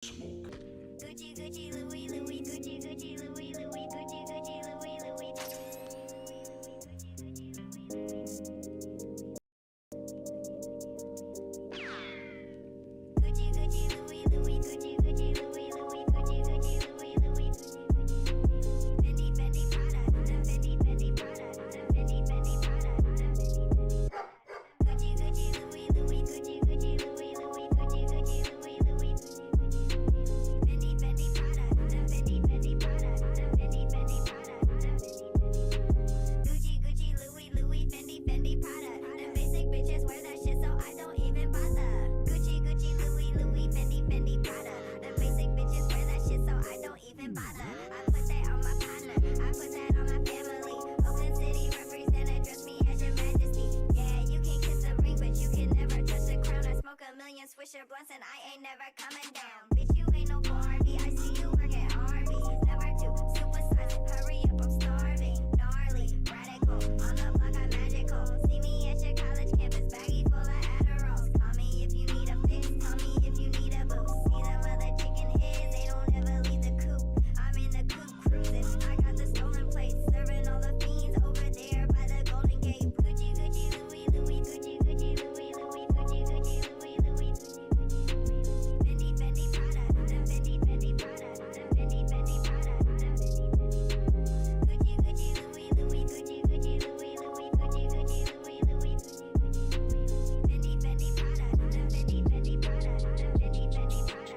Smoke. Gucci, Gucci, Louis, Louis, Gucci, Gucci, Louis, Louis, Gucci, Gucci, Louis, Louis. Gucci, Gucci, Louis, Louis, Gucci, Gucci, Louis, Louis, Gucci, Gucci, Louis, Louis. Fendi, Fendi, Prada, Fendi, Fendi, Prada, Fendi, Fendi, Prada, Gucci, Gucci, Louis, Louis, Gucci, Gucci, Louis, Louis, Gucci, Gucci, Louis, Louis. Fendi, Fendi, Prada, Fendi, Fendi, Prada, Fendi, Fendi, Prada, Gucci, Gucci, Louis, Louis, Fendi, Fendi, Prada. Them basic bitches wear that shit, so I don't even bother. Gucci, Gucci, Louis, Louis, Fendi, Fendi, Prada. Them basic bitches wear that shit, so I don't even bother. I put that on my partner, I put that on my family. Oakland City represent, address me as your majesty. Yeah, you can kiss the ring, but you can never touch the crown. I smoke a million Swisher blunts and I ain't never coming down. Bitch, you ain't no Barbie, I see you work at Arby's. Never too supersized, hurry up, I'm starving. Gnarly, radical, on the block I'm magical. See me at your college campus, baggy full of Adderalls. Call me if you need a fix, call me if you need a boost. See them other chicken heads, they don't ever leave the coop. I'm in the coop cruising, I got the stolen plates, serving all the fiends over there by the Golden Gate. Gucci, Gucci, Louis, Louis, Gucci, Gucci, Louis, Louis, Gucci, Gucci, Louis, Louis. Fendi, Fendi, Prada, Fendi, Fendi, Prada, Fendi, Fendi, Prada, Gucci, Gucci, Louis, Louis, Gucci, Gucci, Louis, Louis, Gucci, Gucci, Louis, Louis. Fendi, Fendi, Prada, Fendi, Fendi, Prada, Fendi, Fendi, Prada.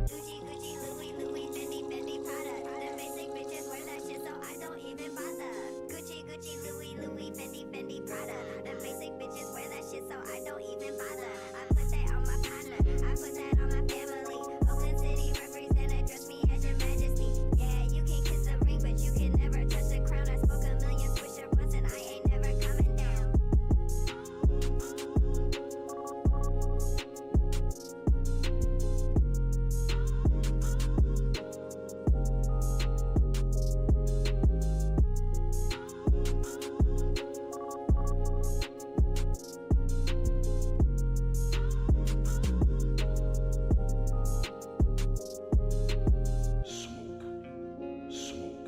Gucci, Gucci, Louis, Louis, Fendi, Fendi, Prada. Them basic bitches wear that shit, so I don't even bother. Gucci, Gucci, Louis, Louis, Fendi, Fendi, Prada. Them basic bitches wear that shit, so I don't even bother. I put that on my partner, I put that on my family. Oakland City represent, address me as your majesty. Yeah, you can kiss the ring, but you can never touch the crown. I smoke a million Swisher blunts and I ain't never coming down. Smoke. Smoke.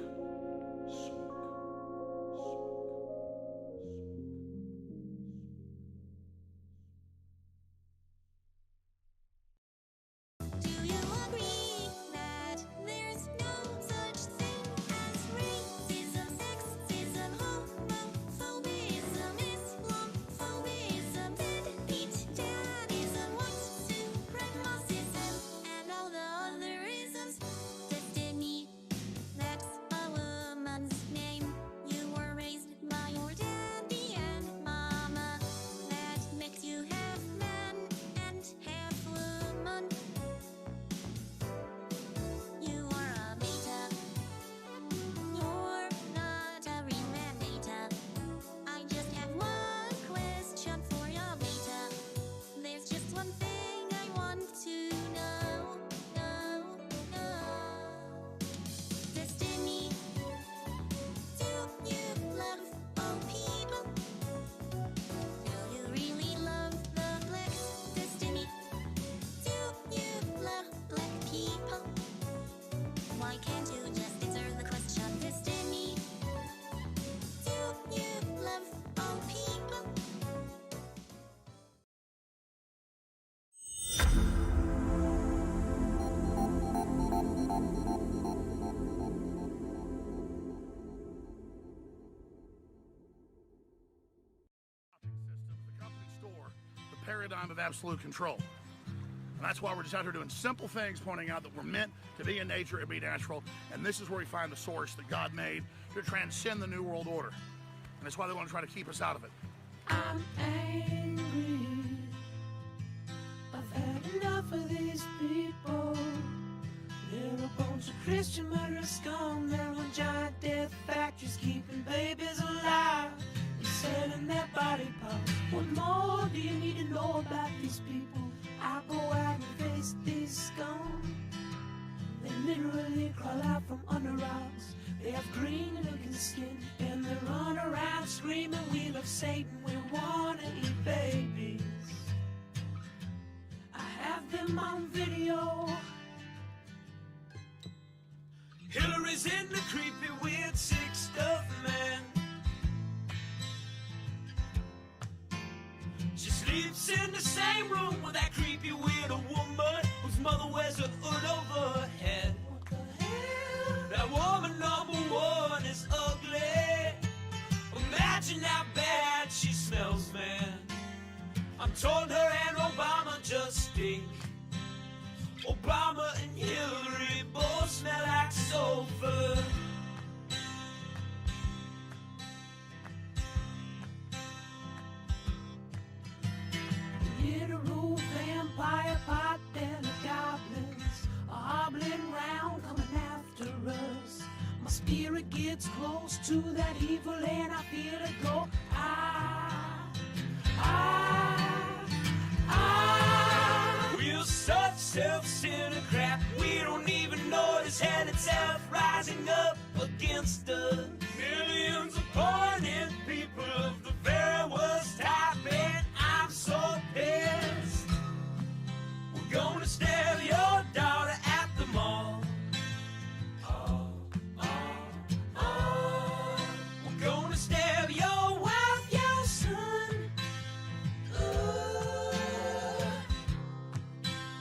Do you agree that there's no such thing as racism, sexism, homophobism, Islamophobism, deadbeat dadism, white supremacism, and all the other isms? Destiny, that's a woman's name. You were raised by your daddy and mama. That makes you half man and half woman. You are a beta. You're not a real man, beta. I just have one question for ya, beta. There's just one thing I want to know. Destiny, do you love all people? Do you really love the blacks? Destiny, do you love black people? Why can't you just answer the question? Destiny, do you love all people? System, the company store, the paradigm of absolute control. And that's why we're just out here doing simple things, pointing out that we're meant to be in nature and be natural. And this is where we find the source that God made to transcend the New World Order. And that's why they want to try to keep us out of it. I'm angry. I've had enough of these people. They're a bunch of Christian murderers, scum. They're on giant death factories, keeping babies alive and selling their body parts. What more do you need to know about these people? I go out and face these scum. They literally crawl out from under rocks. They have green looking skin and they run around screaming, "We love Satan, we wanna eat babies." I have them on video. Hillary's in the creepy, weird, sick stuff, man. She sleeps in the same room with that creepy, weird woman whose mother wears a hood over her head. What the hell? That woman number one is ugly. Imagine how bad she smells, man. I'm told her and Obama just stink. Obama and Hillary both smell like sulfur. Literal vampire pot-bellied goblins are hobbling round coming after us. My spirit gets close to that evil and I feel it go. We're such self-centered crap. We don't even notice hell itself rising up against us. Millions of pointed people of the very worst type, and I'm so pissed. We're gonna stab your daughter at the mall. We're gonna stab your wife, your son.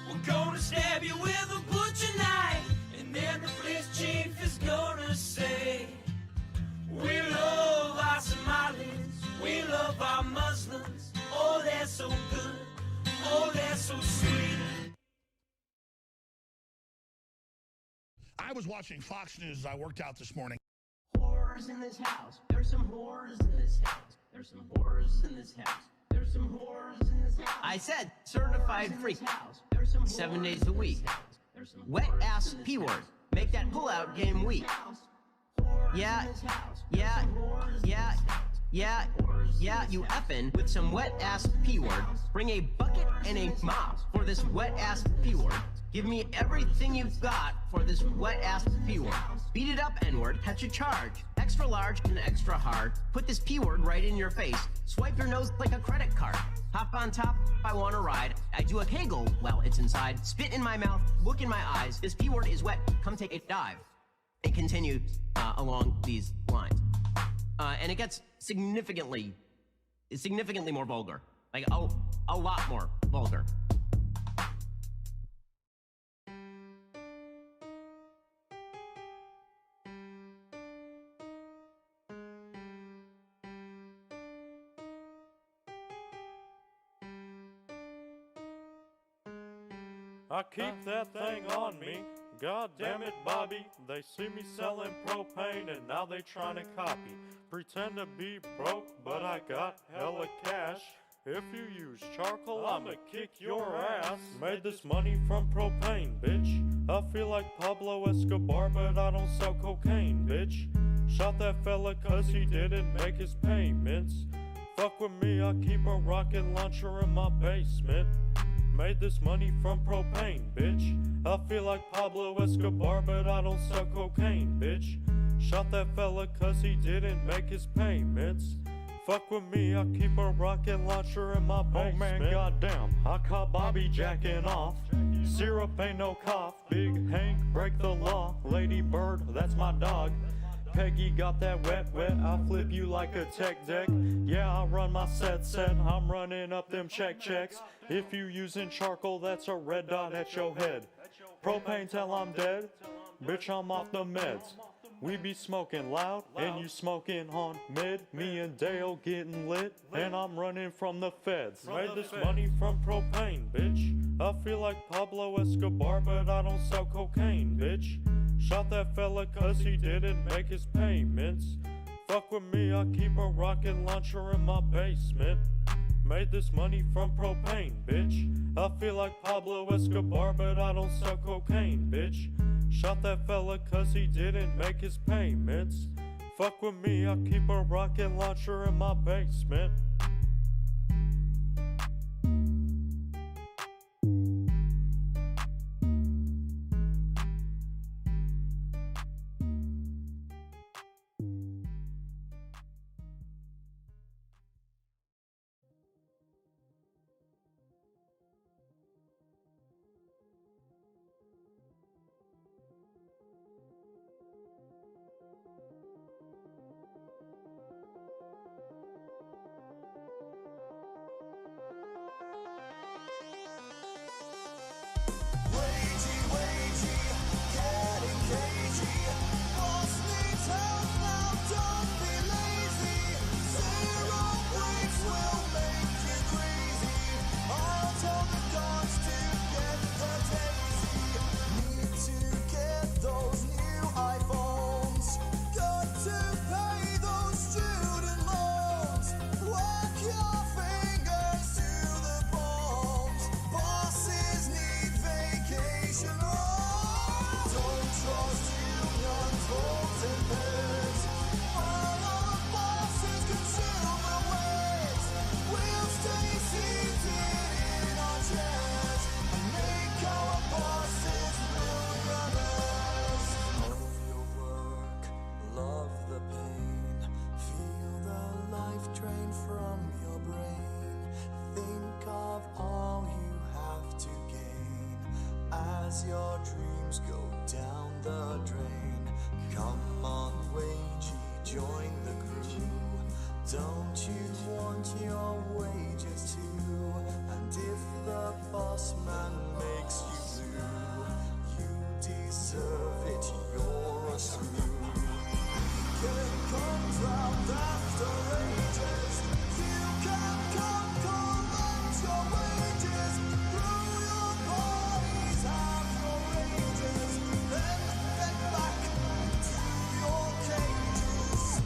We're gonna stab you with a butcher knife, and then the police chief is gonna say, we love our Somalis, we love our Muslims. Oh, they're so good, oh, they're so sweet. I was watching Fox News as I worked out this morning. Whores in this house. There's some whores in this house. There's some whores in this house. There's some whores in this house. I said certified freak. 7 days a week. Wet ass P word. Make that pullout game weak. Yeah, you effin' with some wet ass P word. Bring a bucket and a mop for this wet ass P word. Give me everything you've got for this wet ass P word. Beat it up, N word, catch a charge. Extra large and extra hard. Put this P word right in your face. Swipe your nose like a credit card. Hop on top, I wanna ride. I do a kegel while it's inside. Spit in my mouth, look in my eyes. This P word is wet, come take a dive. It continues along these lines. And it gets significantly more vulgar. Like, a lot more vulgar. I keep that thing on me. God damn it, Bobby. They see me selling propane and now they trying to copy. Pretend to be broke, but I got hella cash. If you use charcoal, I'ma kick your ass. Made this money from propane, bitch. I feel like Pablo Escobar, but I don't sell cocaine, bitch. Shot that fella cause he didn't make his payments. Fuck with me, I keep a rocket launcher in my basement. Made this money from propane, bitch. I feel like Pablo Escobar, but I don't sell cocaine, bitch. Shot that fella cause he didn't make his payments. Fuck with me, I keep a rocket launcher in my basement. Oh man, goddamn, I caught Bobby jacking off. Syrup ain't no cough. Big Hank, break the law. Lady Bird, that's my dog. Peggy got that wet, I'll flip you like a tech deck. Yeah, I run my set, I'm running up them checks. If you using charcoal, that's a red dot at your head. Propane till I'm dead, bitch, I'm off the meds. We be smoking loud, and you smoking on mid. Me and Dale getting lit, and I'm running from the feds. Made this money from propane, bitch. I feel like Pablo Escobar, but I don't sell cocaine, bitch. Shot that fella cause he didn't make his payments. Fuck with me, I keep a rocket launcher in my basement. Made this money from propane, bitch. I feel like Pablo Escobar, but I don't sell cocaine, bitch. Shot that fella cause he didn't make his payments. Fuck with me, I keep a rocket launcher in my basement. as your dreams go down the drain. Come on, wagey, join the crew. Don't you want your wages too? And if the boss man makes you blue, you deserve it, you're a screw. Killing comes round after ages. You can come collect your wages. Throw your bodies out your rages. Then get back to your cages.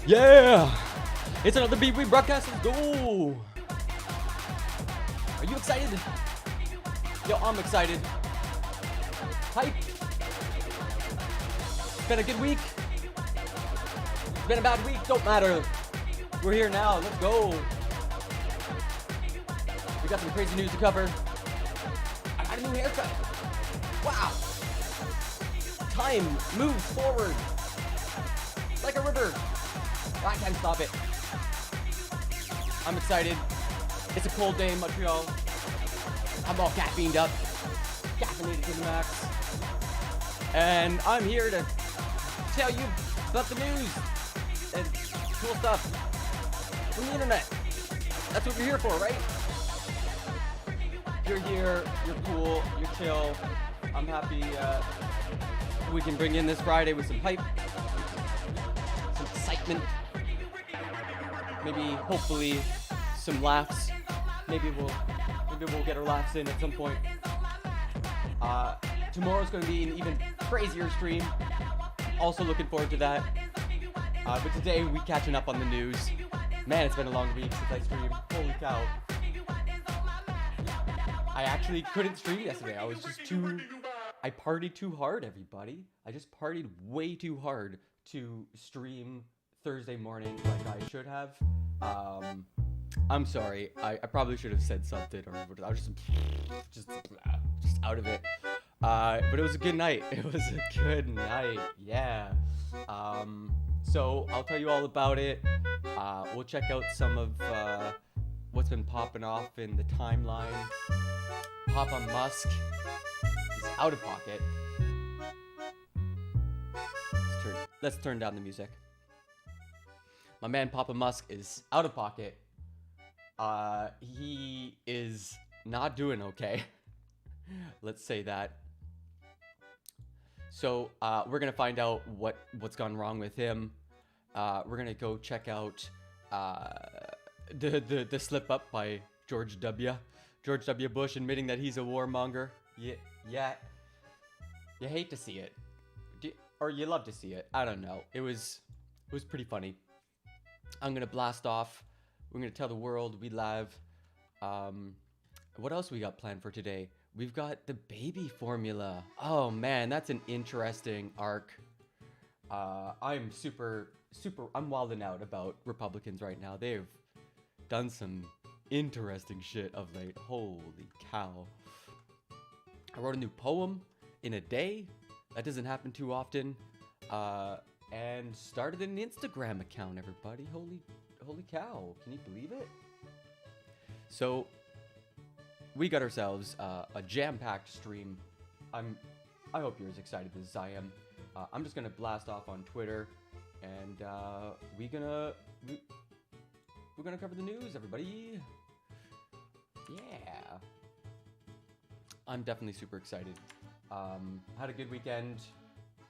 Yeah! It's another Beat Week broadcast. Let's go! Are you excited? Yo, I'm excited. Hype! It's been a good week. It's been a bad week. Don't matter. We're here now. Let's go. We got some crazy news to cover. I got a new haircut. Wow! Time moves forward like a river. I can't stop it. I'm excited. It's a cold day in Montreal. I'm all caffeined up. Caffeinated to the max. And I'm here to tell you about the news and cool stuff from the internet. That's what you're here for, right? You're here, you're cool, you're chill. I'm happy we can bring in this Friday with some hype, some excitement, maybe, hopefully, some laughs. Maybe we'll get our laughs in at some point. Tomorrow's going to be an even crazier stream. Also looking forward to that. But today we catching up on the news. Man, it's been a long week since I streamed. Holy cow. I actually couldn't stream yesterday. I was just I partied too hard, everybody. I just partied way too hard to stream Thursday morning like I should have. I'm sorry. I probably should have said something, or I was just out of it. But it was a good night. It was a good night. Yeah. So I'll tell you all about it. We'll check out some of what's been popping off in the timeline. Papa Musk is out of pocket. Let's turn down the music. My man Papa Musk is out of pocket. He is not doing okay. Let's say that. So we're gonna find out what's gone wrong with him. We're gonna go check out the slip up by George W. Bush admitting that he's a warmonger. Yeah. You hate to see it, or you love to see it. I don't know. It was pretty funny. I'm gonna blast off. We're gonna tell the world we live. What else we got planned for today? We've got the baby formula. Oh man, that's an interesting arc. I'm I'm wilding out about Republicans right now. They've done some interesting shit of late. Holy cow. I wrote a new poem in a day. That doesn't happen too often. And started an Instagram account, everybody. Holy cow. Can you believe it? So we got ourselves a jam-packed stream. I hope you're as excited as I am. I'm just gonna blast off on Twitter, and we're gonna cover the news, everybody. Yeah, I'm definitely super excited. Had a good weekend.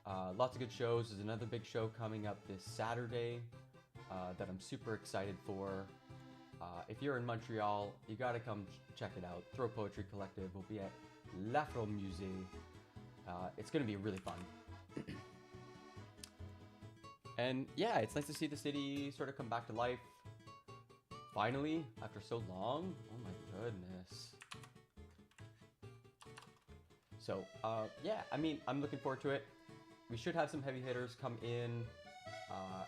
Lots of good shows. There's another big show coming up this Saturday that I'm super excited for. If you're in Montreal, you gotta come check it out. Throw Poetry Collective will be at l'Afro Musée. It's gonna be really fun. And yeah, it's nice to see the city sort of come back to life. Finally, after so long. Oh my goodness. So, yeah, I mean, I'm looking forward to it. We should have some heavy hitters come in,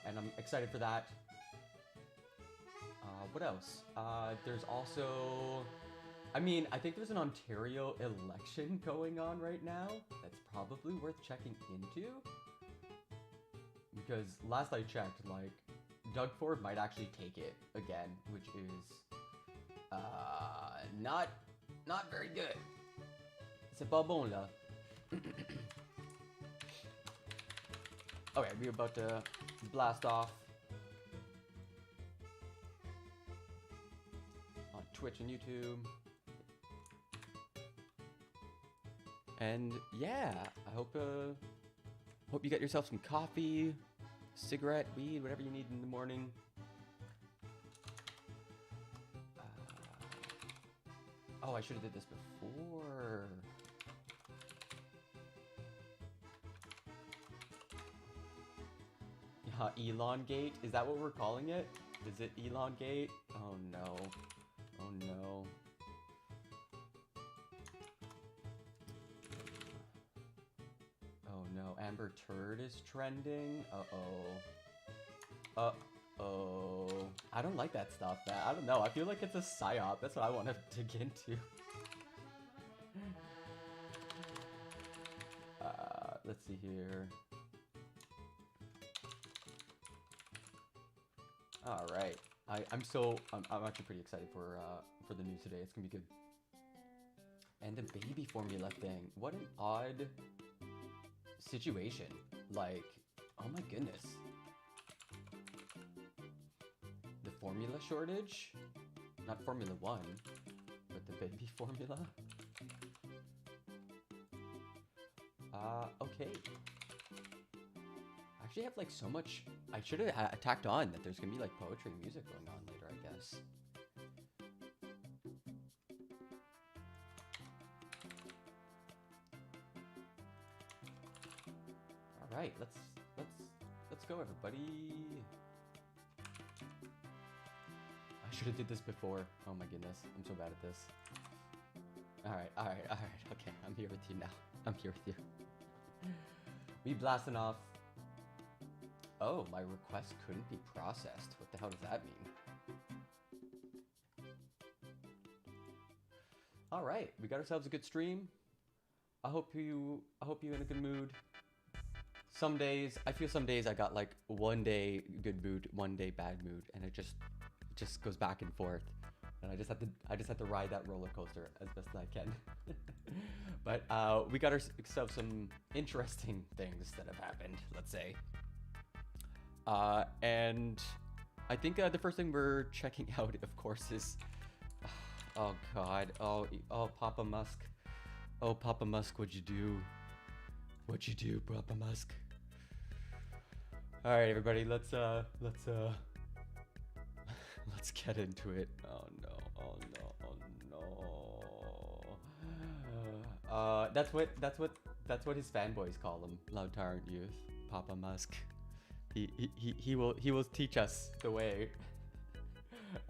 and I'm excited for that. What else? There's also, I mean, I think there's an Ontario election going on right now that's probably worth checking into. Because last I checked, like, Doug Ford might actually take it again, which is, not very good. C'est pas bon, là. Okay, we're about to blast off on Twitch and YouTube. And yeah, I hope you get yourself some coffee, cigarette, weed, whatever you need in the morning. Oh, I should have did this before. Elongate? Is that what we're calling it? Is it elongate? Oh no. Oh no. Oh no. Amber Turd is trending? Uh-oh. Uh-oh. I don't like that stuff, man. I don't know. I feel like it's a psyop. That's what I want to dig into. Let's see here. All right, I'm actually pretty excited for the news today. It's gonna be good. And the baby formula thing. What an odd situation. Like, oh my goodness. The formula shortage Not Formula 1, but the baby formula. Okay. I actually have like so much. I should have tacked on that there's gonna be like poetry and music going on later, I guess. All right, let's go, everybody. I should have did this before. Oh my goodness, I'm so bad at this. All right. Okay, I'm here with you now. I'm here with you. We blasting off. Oh, my request couldn't be processed. What the hell does that mean? All right, we got ourselves a good stream. I hope you in a good mood. Some days, I feel some days I got like one day good mood, one day bad mood, and it just goes back and forth. And I just have to ride that roller coaster as best I can. But we got ourselves some interesting things that have happened, let's say. And I think the first thing we're checking out, of course, is oh God, oh Papa Musk, oh Papa Musk, what'd you do? What'd you do, Papa Musk? All right, everybody, let's get into it. Oh no. That's what his fanboys call him, Loud Tyrant Youth, Papa Musk. He will teach us the way.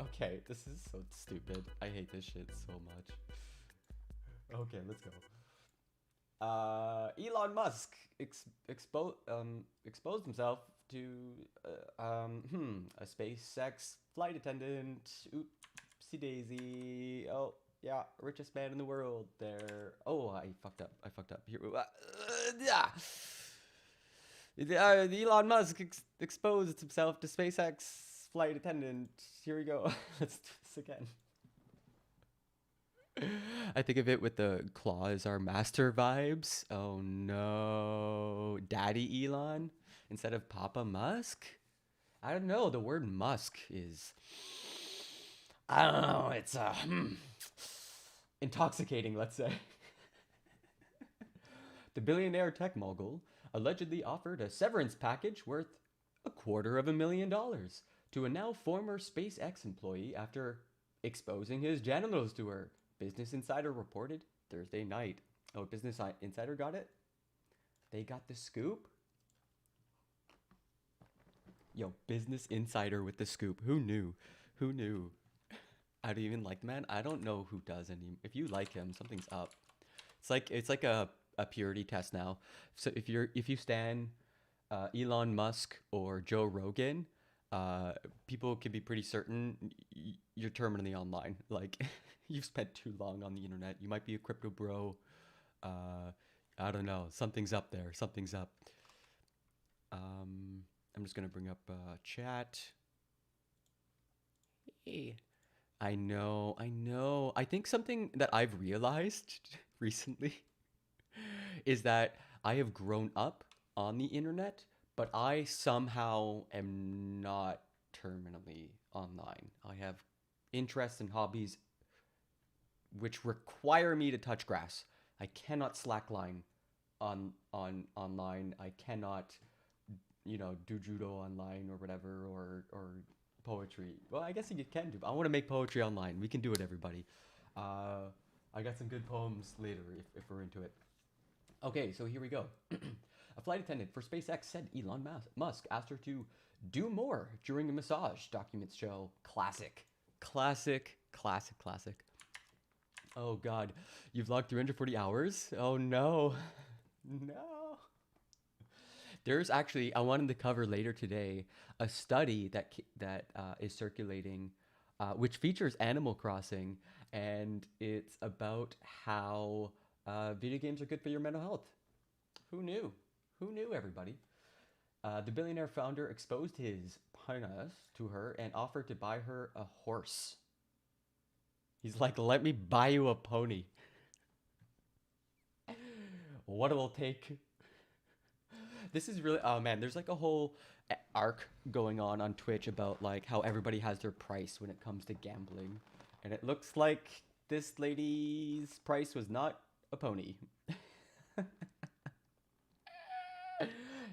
Okay, this is so stupid. I hate this shit so much. Okay, let's go. Elon Musk exposed himself to a SpaceX flight attendant. Oopsie daisy. Oh yeah, richest man in the world there. Oh, I fucked up. Here, Elon Musk exposed himself to SpaceX flight attendant. Here we go. Let's do this again. I think of it with the claws are master vibes. Oh no. Daddy Elon instead of Papa Musk? I don't know. The word Musk is, I don't know. It's intoxicating, let's say. The billionaire tech mogul allegedly offered a severance package worth $250,000 to a now former SpaceX employee after exposing his genitals to her. Business Insider reported Thursday night. Oh, Business Insider got it? They got the scoop? Yo, Business Insider with the scoop. Who knew? Who knew? I don't even like the man. I don't know who does any. If you like him, something's up. It's like a purity test now. So if you stan Elon Musk or Joe Rogan, people can be pretty certain you're terminally online. Like, you've spent too long on the internet. You might be a crypto bro. I don't know. Something's up there. Something's up. I'm just gonna bring up chat. Hey. I know. I think something that I've realized recently is that I have grown up on the internet, but I somehow am not terminally online. I have interests and hobbies which require me to touch grass. I cannot slackline online. I cannot, do judo online or whatever, or poetry. Well, I guess you can do. I want to make poetry online. We can do it, everybody. I got some good poems later if we're into it. Okay, so here we go. A flight attendant for SpaceX said Elon Musk asked her to do more during a massage, documents show. Classic. Oh God, you've logged 340 hours? Oh no. No. There's actually, I wanted to cover later today, a study that is circulating, which features Animal Crossing, and it's about how video games are good for your mental health. Who knew? Who knew, everybody? The billionaire founder exposed his penis to her and offered to buy her a horse. He's like, let me buy you a pony. What it'll take. This is really, oh man, there's like a whole arc going on Twitch about like how everybody has their price when it comes to gambling. And it looks like this lady's price was not a pony.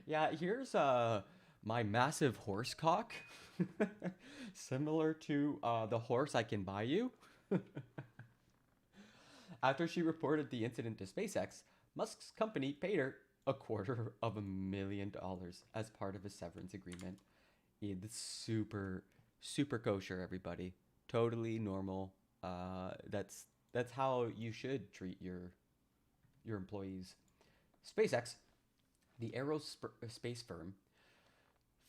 Yeah, here's my massive horse cock. Similar to the horse I can buy you. After she reported the incident to SpaceX, Musk's company paid her $250,000 as part of a severance agreement. It's super, super kosher, everybody. Totally normal. That's how you should treat your employees. SpaceX, the aerospace firm,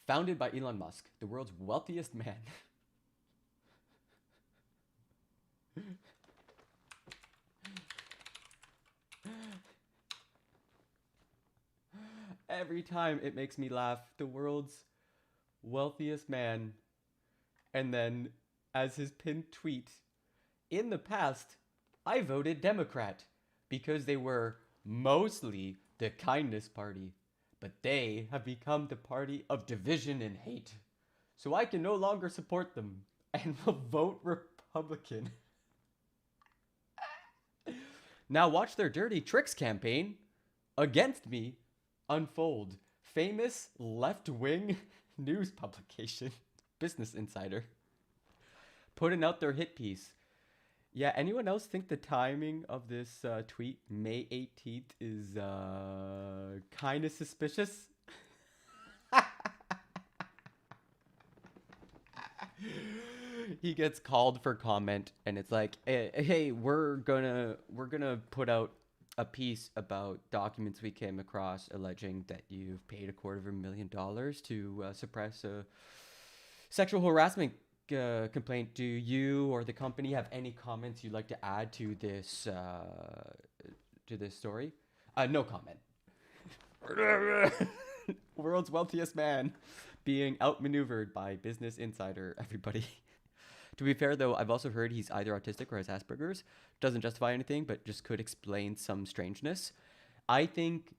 founded by Elon Musk, the world's wealthiest man. Every time it makes me laugh. The world's wealthiest man. And then, as his pinned tweet, in the past, I voted Democrat because they were mostly the kindness party, but they have become the party of division and hate. So I can no longer support them and will vote Republican. Now watch their dirty tricks campaign against me unfold. Famous left-wing news publication, Business Insider, putting out their hit piece. Yeah, anyone else think the timing of this tweet, May 18th, is kind of suspicious? He gets called for comment, and it's like, hey, we're gonna put out a piece about documents we came across alleging that you've paid $250,000 to suppress a sexual harassment complaint. Do you or the company have any comments you'd like to add to this story? No comment. World's wealthiest man being outmaneuvered by Business Insider, everybody. To be fair, though, I've also heard he's either autistic or has Asperger's. Doesn't justify anything, but just could explain some strangeness. I think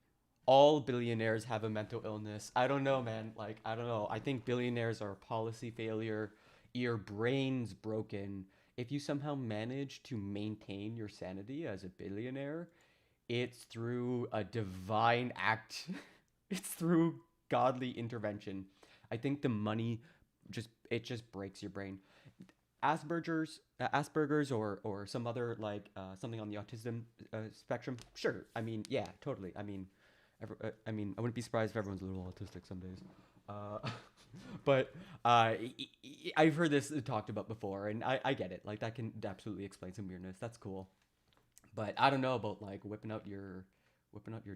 all billionaires have a mental illness. I don't know, man. Like, I don't know. I think billionaires are a policy failure. Your brain's broken. If you somehow manage to maintain your sanity as a billionaire, it's through a divine act. It's through godly intervention. I think the money just breaks your brain. Asperger's or some other like something on the autism spectrum. Sure, I mean, yeah, totally. I mean, I wouldn't be surprised if everyone's a little autistic some days. But I've heard this talked about before, and I get it. Like, that can absolutely explain some weirdness. That's cool. But I don't know about like whipping out your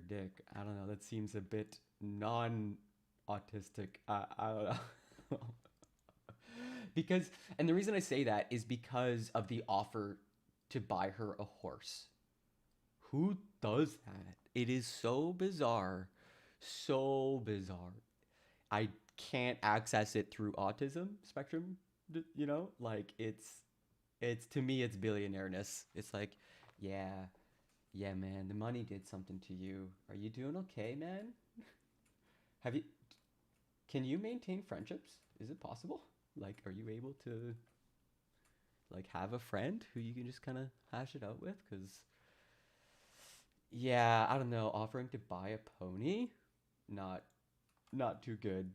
dick. I don't know. That seems a bit non-autistic. I don't know. And the reason I say that is because of the offer to buy her a horse. Who does that? It is so bizarre. So bizarre. I can't access it through autism spectrum, you know? Like, it's to me, it's billionaire-ness. It's like, yeah, man, the money did something to you. Are you doing okay, man? Can you maintain friendships? Is it possible? Like, are you able to, like, have a friend who you can just kind of hash it out with? Because, yeah, I don't know, offering to buy a pony? Not too good.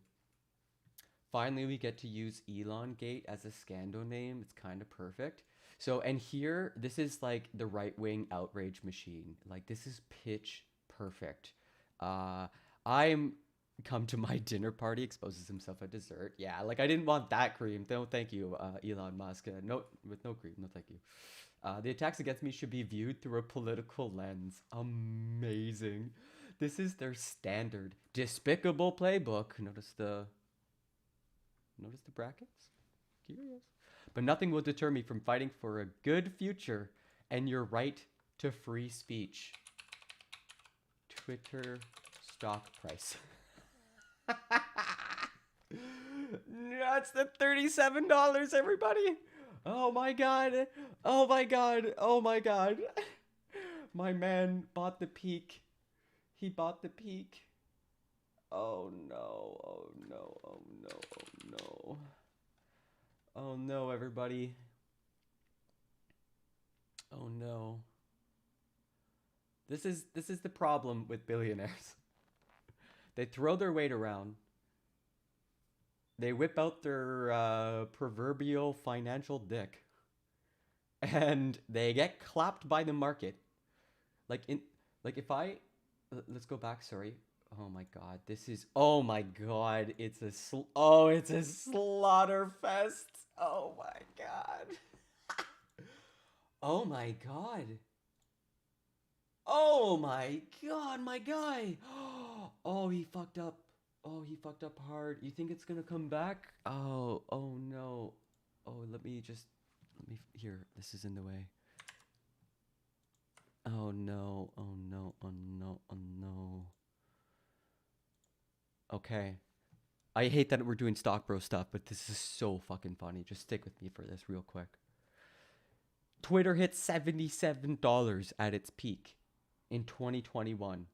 Finally, we get to use Elongate as a scandal name. It's kind of perfect. So, and here, this is like the right-wing outrage machine. Like, this is pitch perfect. I'm come to my dinner party, exposes himself at dessert. Yeah, like, I didn't want that cream. No, thank you, Elon Musk. No, with no cream. No, thank you. The attacks against me should be viewed through a political lens. Amazing. This is their standard despicable playbook. Notice the brackets? Curious. But nothing will deter me from fighting for a good future and your right to free speech. Twitter stock price. That's the $37, everybody. Oh my god. Oh my god. Oh my god. My man bought the peak. He bought the peak. Oh no. Oh no. Oh no. Oh no. Oh no, everybody. Oh no. This is the problem with billionaires. They throw their weight around. They whip out their proverbial financial dick, and they get clapped by the market. Like in like if I let's go back. Sorry. Oh my god. This is. Oh my god. It's a. Oh, it's a slaughter fest. Oh my god. Oh my god. Oh my god, my guy. Oh, he fucked up. Oh, he fucked up hard. You think it's gonna come back? Oh, oh no. Oh, let me here. This is in the way. Oh no. Oh no. Oh no. Oh no. Okay. I hate that we're doing stock bro stuff, but this is so fucking funny. Just stick with me for this real quick. Twitter hit $77 at its peak in 2021.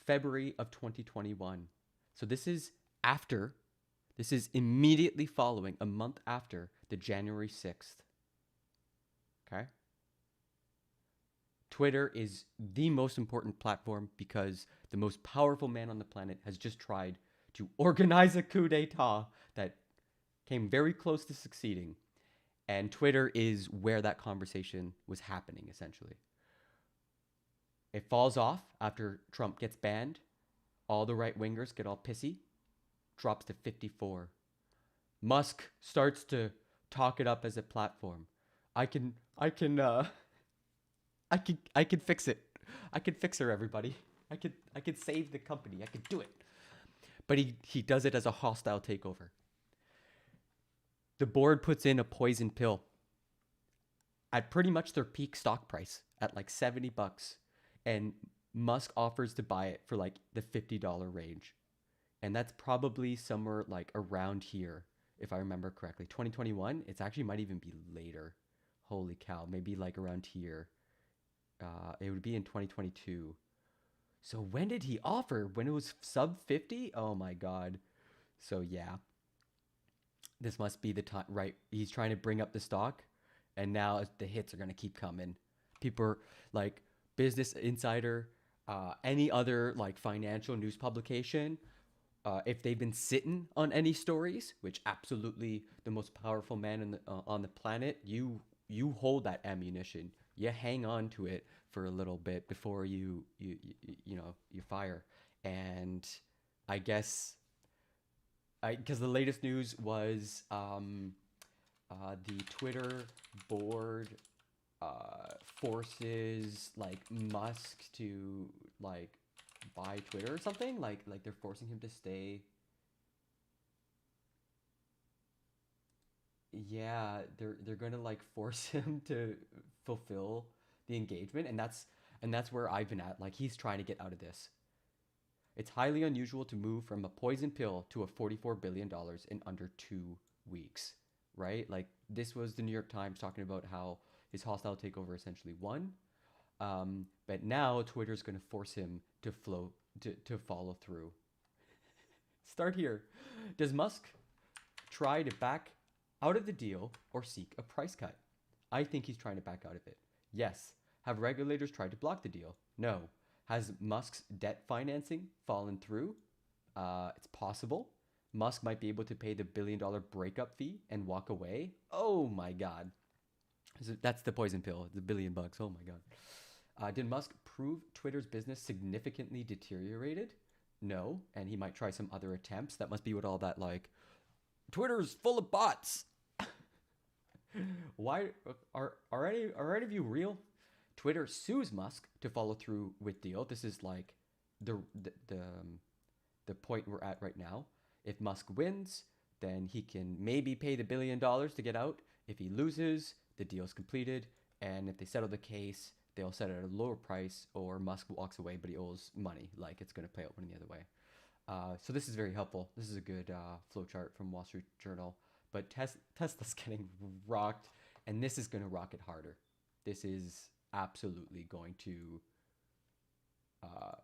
February of 2021. So this is immediately following, a month after the January 6th. Okay? Twitter is the most important platform because the most powerful man on the planet has just tried to organize a coup d'etat that came very close to succeeding. And Twitter is where that conversation was happening, essentially. It falls off after Trump gets banned. All the right-wingers get all pissy. Drops to 54. Musk starts to talk it up as a platform. I can fix it. I can fix her, everybody. I could save the company. I could do it. But he does it as a hostile takeover. The board puts in a poison pill at pretty much their peak stock price at like $70. And Musk offers to buy it for like the $50 range. And that's probably somewhere like around here, if I remember correctly. 2021, it's actually might even be later. Holy cow, maybe like around here. It would be in 2022. So when did he offer? When it was sub 50? Oh my god. So yeah. This must be the time, right? He's trying to bring up the stock, and now the hits are going to keep coming. People are like Business Insider, any other like financial news publication, if they've been sitting on any stories, which absolutely the most powerful man on the planet, you hold that ammunition. You hang on to it for a little bit before you fire. And I guess because the latest news was the Twitter board forces like Musk to like buy Twitter or something. Like they're forcing him to stay. Yeah, they're gonna like force him to fulfill the engagement, and that's where I've been at. Like he's trying to get out of this. It's highly unusual to move from a poison pill to a $44 billion in under 2 weeks, right? Like this was the New York Times talking about how his hostile takeover essentially won. But now Twitter's going to force him to follow through. Start here. Does Musk try to back out of the deal or seek a price cut? I think he's trying to back out of it. Yes. Have regulators tried to block the deal? No. Has Musk's debt financing fallen through? It's possible. Musk might be able to pay the $1 billion breakup fee and walk away. Oh my god. That's the poison pill. It's $1 billion. Oh my god. Did Musk prove Twitter's business significantly deteriorated? No. And he might try some other attempts. That must be what all that like, Twitter's full of bots. Why are any of you real? Twitter sues Musk to follow through with deal. This is like the point we're at right now. If Musk wins, then he can maybe pay the $1 billion to get out. If he loses, the deal's completed. And if they settle the case, they'll set it at a lower price, or Musk walks away, but he owes money. Like it's going to play out one the other way. So this is very helpful. This is a good flowchart from Wall Street Journal. But Tesla's getting rocked, and this is going to rock it harder. This is absolutely going to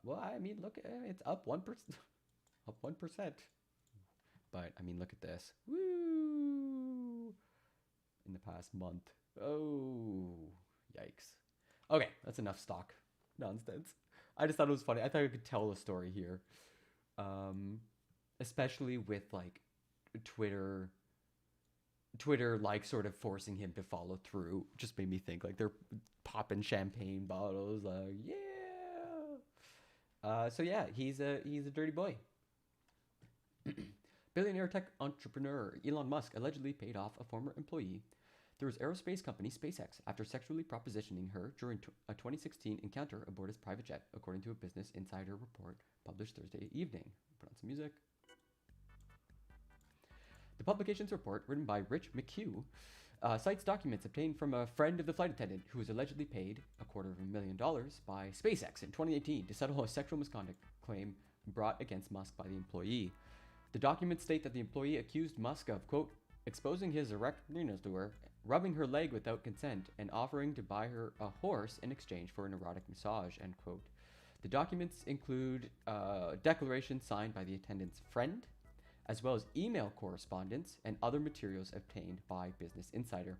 well, I mean, look, it's up 1%. Up 1%. But I mean, look at this. Woo! in the past month. Oh, yikes. Okay, that's enough stock nonsense. I just thought it was funny. I thought I could tell a story here. Especially with like Twitter like sort of forcing him to follow through. Just made me think like they're popping champagne bottles, like, yeah. So yeah, he's a dirty boy. Billionaire tech entrepreneur Elon Musk allegedly paid off a former employee through his aerospace company SpaceX after sexually propositioning her during a 2016 encounter aboard his private jet, according to a Business Insider report published Thursday evening. Put on some music. The publication's report, written by Rich McHugh, cites documents obtained from a friend of the flight attendant who was allegedly paid $250,000 by SpaceX in 2018 to settle a sexual misconduct claim brought against Musk by the employee. The documents state that the employee accused Musk of, quote, exposing his erect penis to her, rubbing her leg without consent, and offering to buy her a horse in exchange for an erotic massage, end quote. The documents include declarations signed by the attendant's friend, as well as email correspondence and other materials obtained by Business Insider.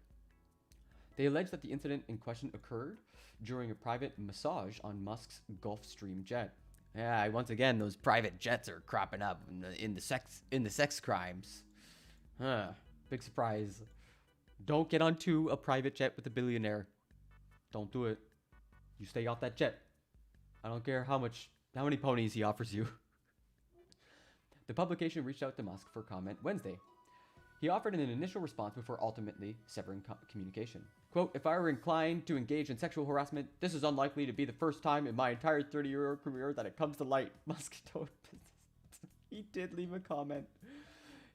They allege that the incident in question occurred during a private massage on Musk's Gulfstream jet. Yeah, once again, those private jets are cropping up in the sex crimes. Huh. Big surprise. Don't get onto a private jet with a billionaire. Don't do it. You stay off that jet. I don't care how many ponies he offers you. The publication reached out to Musk for comment Wednesday. He offered an initial response before ultimately severing communication. Quote, if I were inclined to engage in sexual harassment, this is unlikely to be the first time in my entire 30-year career that it comes to light, Musk told business. He did leave a comment.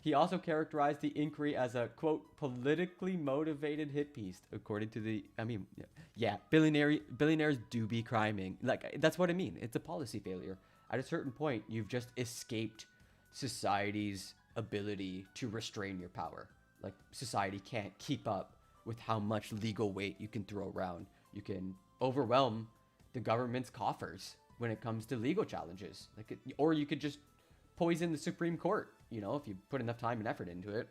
He also characterized the inquiry as a, quote, politically motivated hit piece, according to the, billionaires do be criming. Like, that's what I mean. It's a policy failure. At a certain point, you've just escaped society's ability to restrain your power. Like, society can't keep up with how much legal weight you can throw around. You can overwhelm the government's coffers when it comes to legal challenges. Or you could just poison the Supreme Court, you know, if you put enough time and effort into it.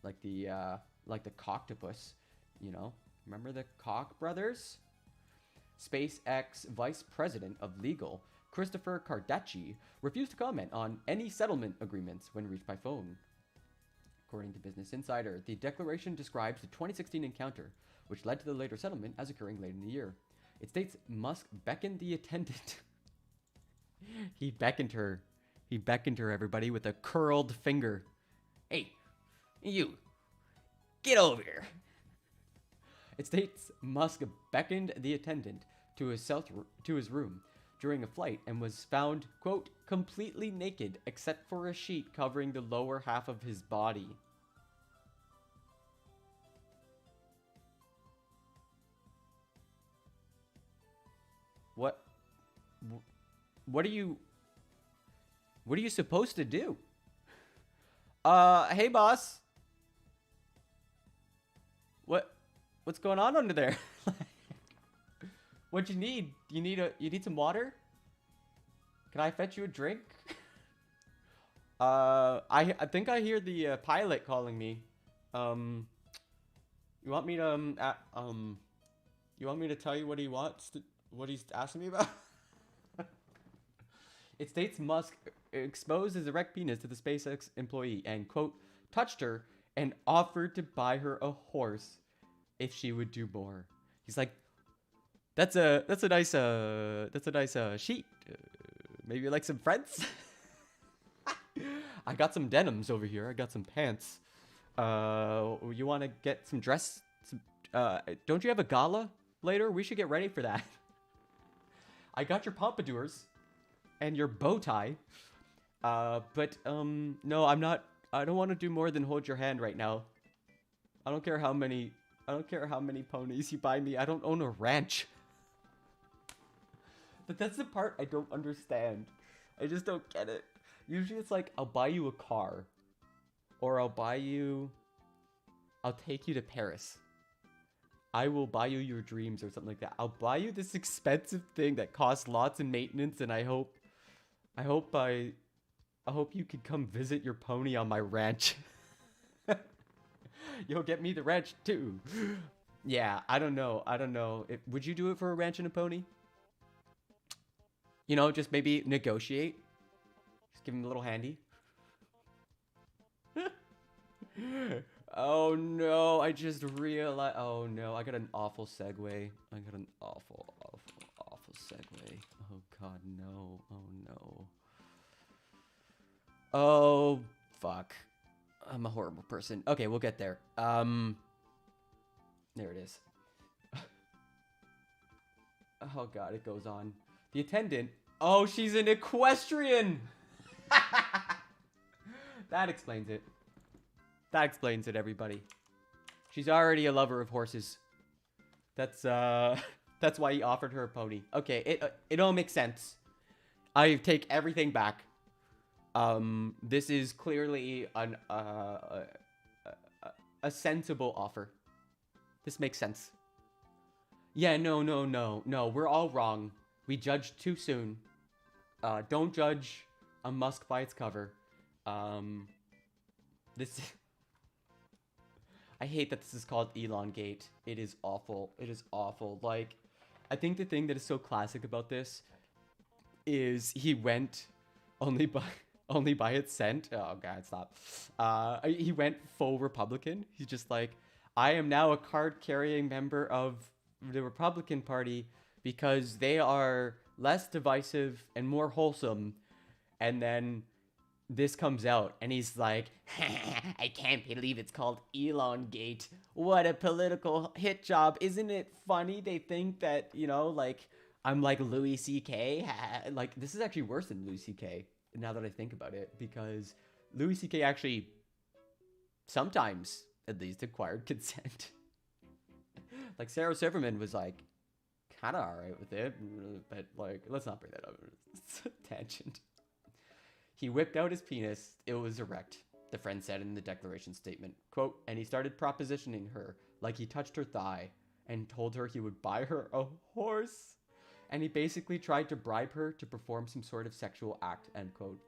Like the Coctopus, you know. Remember the Koch brothers? SpaceX Vice President of Legal, Christopher Cardacci, refused to comment on any settlement agreements when reached by phone. According to Business Insider, the declaration describes the 2016 encounter, which led to the later settlement, as occurring late in the year. It states Musk beckoned the attendant. He beckoned her, everybody, with a curled finger. Hey, you, get over here. It states Musk beckoned the attendant to his room during a flight and was found, quote, completely naked except for a sheet covering the lower half of his body. What are you supposed to do? Hey boss. What's going on under there? What you need? You need some water? Can I fetch you a drink? I think I hear the pilot calling me. You want me to tell you what he wants what he's asking me about? It states Musk exposed his erect penis to the SpaceX employee and, quote, touched her and offered to buy her a horse if she would do more. He's like, that's a nice sheet. Maybe like some friends. I got some denims over here. I got some pants. You want to get some dress? Don't you have a gala later? We should get ready for that. I got your pompadours and your bow tie. But no, I'm not. I don't want to do more than hold your hand right now. I don't care how many ponies you buy me. I don't own a ranch. But that's the part I don't understand. I just don't get it. Usually it's like, I'll buy you a car. Or I'll take you to Paris. I will buy you your dreams or something like that. I'll buy you this expensive thing that costs lots of maintenance, and I hope you could come visit your pony on my ranch. You'll get me the ranch too. Yeah, I don't know. I don't know. Would you do it for a ranch and a pony? You know, just maybe negotiate. Just give him a little handy. Oh no, I just realized. Oh no, I got an awful segue. I got an awful segue. Oh god, no. Oh no. Oh, fuck. I'm a horrible person. Okay, we'll get there. There it is. Oh god, it goes on. The attendant. Oh, she's an equestrian! That explains it. That explains it, everybody. She's already a lover of horses. That's why he offered her a pony. Okay, it all makes sense. I take everything back. This is clearly a sensible offer. This makes sense. Yeah, no. We're all wrong. We judged too soon. Don't judge a Musk by its cover. This... I hate that this is called Elon Gate. It is awful. It is awful. Like, I think the thing that is so classic about this is he went only by its scent. Oh god, stop. He went full Republican. He's just like, I am now a card-carrying member of the Republican Party because they are less divisive and more wholesome. And then this comes out and he's like, I can't believe it's called Elon Gate. What a political hit job. Isn't it funny? They think that, you know, like, I'm like Louis C.K. Like, this is actually worse than Louis C.K. now that I think about it, because Louis C.K. actually sometimes at least acquired consent. Like, Sarah Silverman was like kind of alright with it, but like, let's not bring that up. It's a tangent. He whipped out his penis. It was erect, the friend said in the declaration statement. Quote, and he started propositioning her like he touched her thigh and told her he would buy her a horse. And he basically tried to bribe her to perform some sort of sexual act, end quote.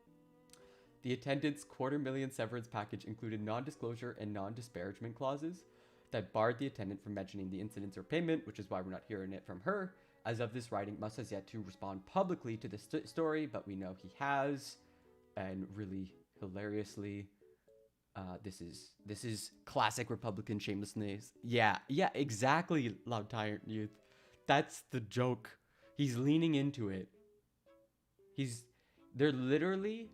The attendant's $250,000 severance package included non-disclosure and non-disparagement clauses that barred the attendant from mentioning the incidents or payment, which is why we're not hearing it from her. As of this writing, Musk has yet to respond publicly to this story, but we know he has. And really hilariously, this is classic Republican shamelessness. Yeah, exactly, Loud Tyrant Youth. That's the joke. He's leaning into it. They're literally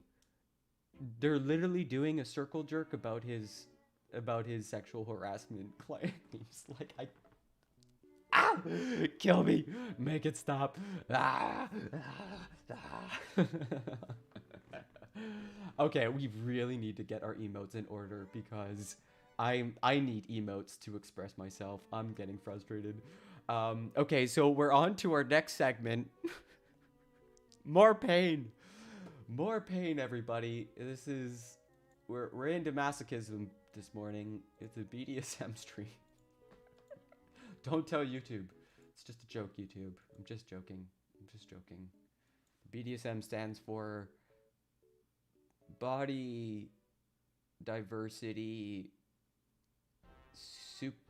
doing a circle jerk about his sexual harassment claims. Like, kill me, make it stop. Okay, we really need to get our emotes in order because I need emotes to express myself. I'm getting frustrated. Okay, so we're on to our next segment. More pain. More pain, everybody. We're into masochism this morning. It's a BDSM stream. Don't tell YouTube. It's just a joke, YouTube. I'm just joking. BDSM stands for Body Diversity Super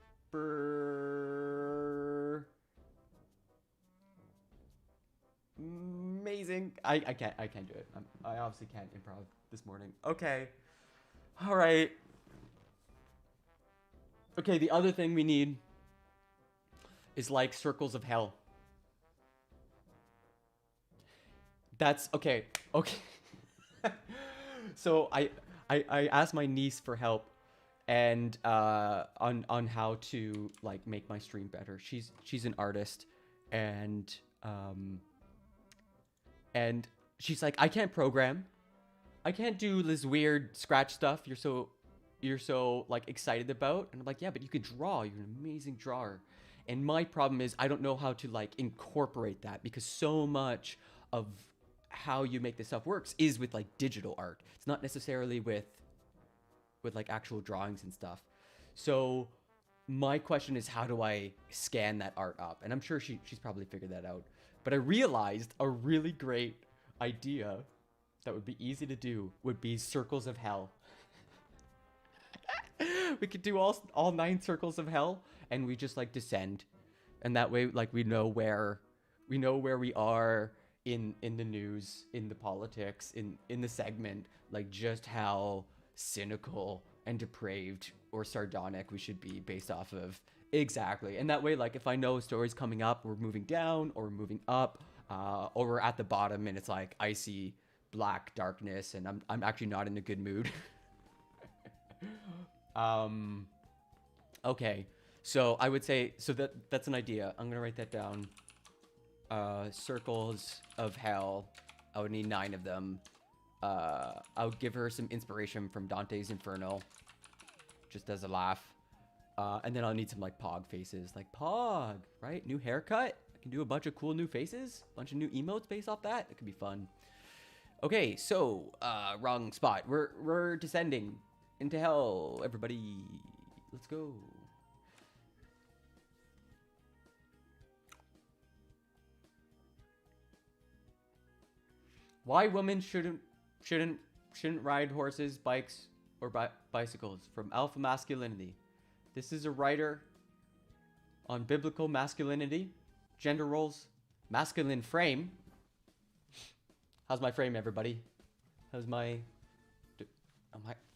Amazing. I can't do it. I obviously can't improv this morning. Okay. All right. Okay, the other thing we need is like circles of hell. That's okay. So I asked my niece for help and on how to like make my stream better. She's an artist and she's like, I can't program. I can't do this weird scratch stuff you're so like excited about. And I'm like, yeah, but you could draw. You're an amazing drawer. And my problem is I don't know how to like incorporate that because so much of how you make this stuff works is with like digital art. It's not necessarily with like actual drawings and stuff. So my question is, how do I scan that art up? And I'm sure she's probably figured that out. But I realized a really great idea that would be easy to do would be circles of hell. We could do all 9 circles of hell, and we just like descend, and that way like we know where we are in the news, in the politics, in the segment, like just how cynical and depraved or sardonic we should be based off of exactly. And that way, like if I know a story's coming up, we're moving down or moving up, or we're at the bottom and it's like icy black darkness and I'm actually not in a good mood. Okay, so I would say, so that's an idea. I'm gonna write that down. Circles of hell. I would need 9 of them. I would give her some inspiration from Dante's Inferno, just as a laugh. And then I'll need some like Pog faces, like Pog, right? New haircut. I can do a bunch of cool new faces, bunch of new emotes based off that. It could be fun. Okay, so wrong spot. We're descending into hell, everybody. Let's go. Why women shouldn't ride horses, bikes, or bicycles? From Alpha Masculinity. This is a writer on biblical masculinity, gender roles, masculine frame. How's my frame, everybody? How's my...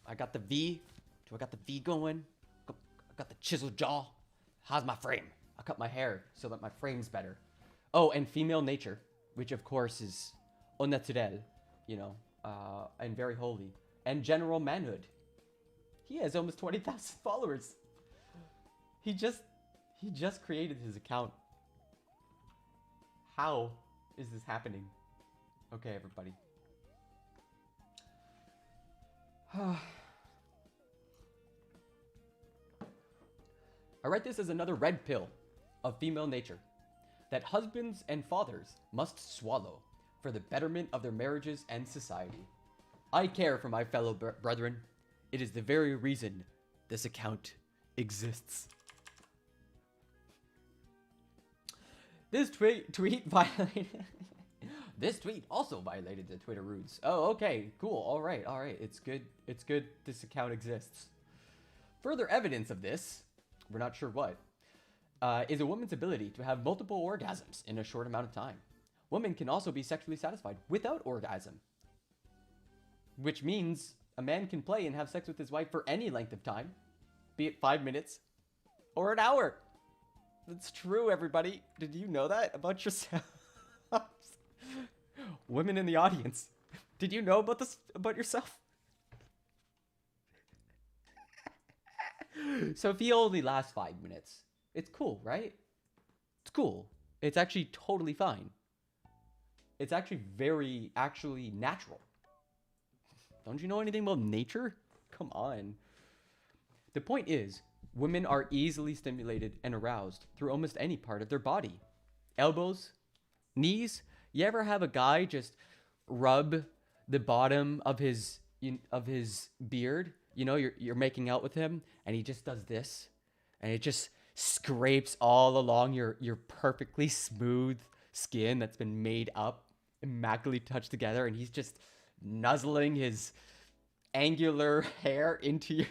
I got the V. Do I got the V going? I got the chiseled jaw. How's my frame? I cut my hair so that my frame's better. Oh, and female nature, which of course is au naturel, you know, and very holy. And general manhood. He has almost 20,000 followers. He just created his account. How is this happening? Okay, everybody. I write this as another red pill of female nature that husbands and fathers must swallow for the betterment of their marriages and society. I care for my fellow brethren. It is the very reason this account exists. This tweet violated... This tweet also violated the Twitter rules. Oh, okay, cool. All right. It's good. This account exists. Further evidence of this, we're not sure what, is a woman's ability to have multiple orgasms in a short amount of time. Women can also be sexually satisfied without orgasm, which means a man can play and have sex with his wife for any length of time, be it 5 minutes or an hour. That's true, everybody. Did you know that about yourself? Women in the audience, did you know about this about yourself? So if he only lasts 5 minutes, it's cool, right? It's cool. It's actually totally fine. It's actually very natural. Don't you know anything about nature? Come on. The point is, women are easily stimulated and aroused through almost any part of their body. Elbows, knees. You ever have a guy just rub the bottom of his beard? You know, you're making out with him, and he just does this, and it just scrapes all along your perfectly smooth skin that's been made up, immaculately touched together, and he's just nuzzling his angular hair into your...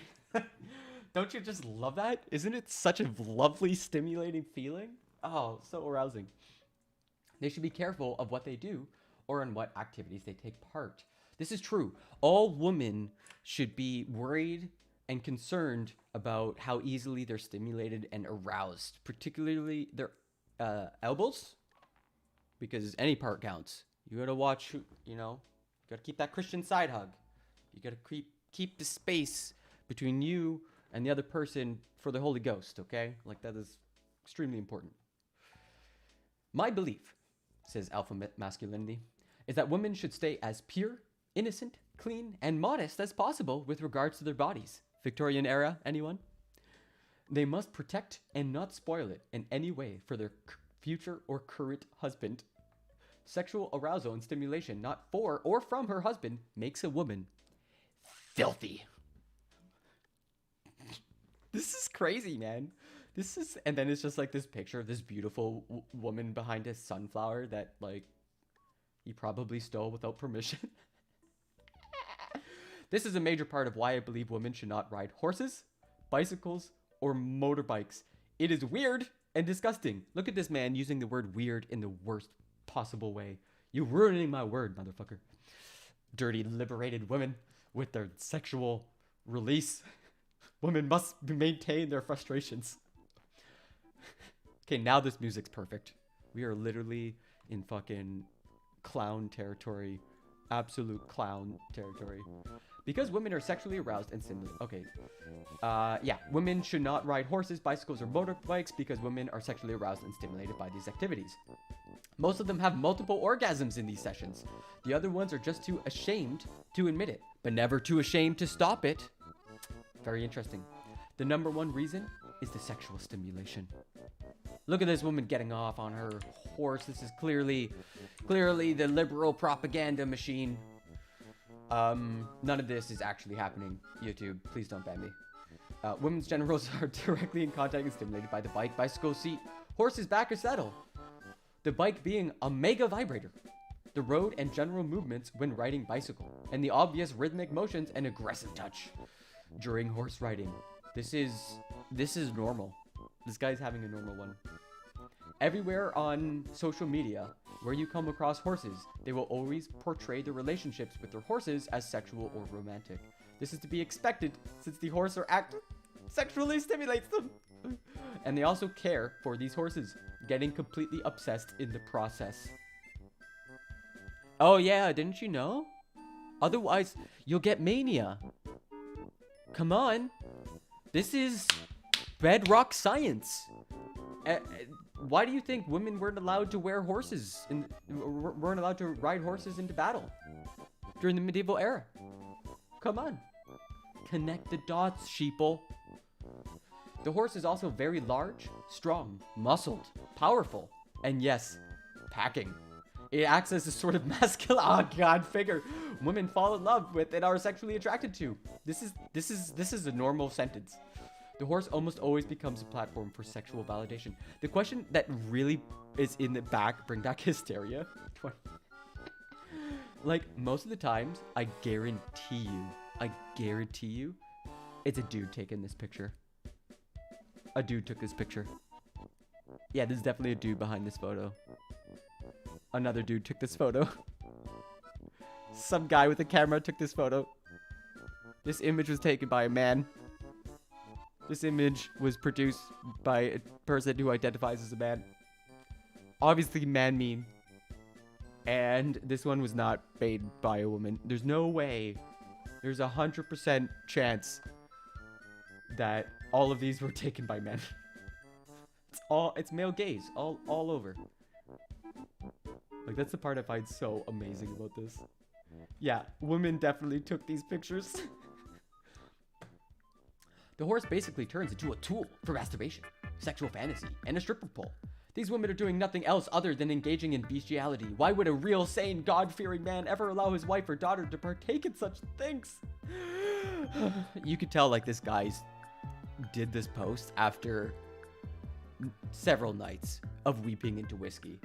Don't you just love that? Isn't it such a lovely, stimulating feeling? Oh, so arousing. They should be careful of what they do or in what activities they take part. This is true. All women should be worried and concerned about how easily they're stimulated and aroused, particularly their elbows, because any part counts. You gotta watch, you know, you gotta keep that Christian side hug. You gotta keep the space between you and the other person for the Holy Ghost, okay? Like, that is extremely important. My belief, says Alpha Masculinity, is that women should stay as pure, innocent, clean, and modest as possible with regards to their bodies. Victorian era, anyone? They must protect and not spoil it in any way for their future or current husband. Sexual arousal and stimulation not for or from her husband makes a woman filthy. This is crazy, man. This is, and then it's just like this picture of this beautiful woman behind a sunflower that, like, he probably stole without permission. This is a major part of why I believe women should not ride horses, bicycles or motorbikes. It is weird and disgusting. Look at this man using the word weird in the worst possible way. You're ruining my word, motherfucker. Dirty, liberated women with their sexual release. Women must maintain their frustrations. Okay, now this music's perfect. We are literally in fucking clown territory. Absolute clown territory. Because women are sexually aroused and stimulated. Okay. Yeah, women should not ride horses, bicycles, or motorbikes because women are sexually aroused and stimulated by these activities. Most of them have multiple orgasms in these sessions. The other ones are just too ashamed to admit it, but never too ashamed to stop it. Very interesting. The number one reason is the sexual stimulation. Look at this woman getting off on her horse. This is clearly the liberal propaganda machine. None of this is actually happening. YouTube, please don't ban me. Women's genitals are directly in contact and stimulated by the bike, bicycle seat, horse's back or saddle. The bike being a mega vibrator. The road and general movements when riding bicycle, and the obvious rhythmic motions and aggressive touch during horse riding. This is normal. This guy's having a normal one. Everywhere on social media where you come across horses, they will always portray the relationships with their horses as sexual or romantic. This is to be expected since the horse or act sexually stimulates them. And they also care for these horses, getting completely obsessed in the process. Oh yeah, didn't you know? Otherwise, you'll get mania. Come on. This is bedrock science. Why do you think women weren't allowed to wear horses and weren't allowed to ride horses into battle during the medieval era? Come on. Connect the dots, sheeple. The horse is also very large, strong, muscled, powerful, and yes, packing. It acts as a sort of masculine, figure women fall in love with and are sexually attracted to. This is a normal sentence. The horse almost always becomes a platform for sexual validation. The question that really is in the back, bring back hysteria. Like, most of the times, I guarantee you, it's a dude taking this picture. A dude took this picture. Yeah, there's definitely a dude behind this photo. Another dude took this photo. Some guy with a camera took this photo. This image was taken by a man. This image was produced by a person who identifies as a man. Obviously man mean. And this one was not made by a woman. There's no way. There's 100% chance that all of these were taken by men. It's male gaze all over. Like, that's the part I find so amazing about this. Yeah, women definitely took these pictures. The horse basically turns into a tool for masturbation, sexual fantasy, and a stripper pole. These women are doing nothing else other than engaging in bestiality. Why would a real, sane, God-fearing man ever allow his wife or daughter to partake in such things? You could tell, like, this guy's did this post after several nights of weeping into whiskey.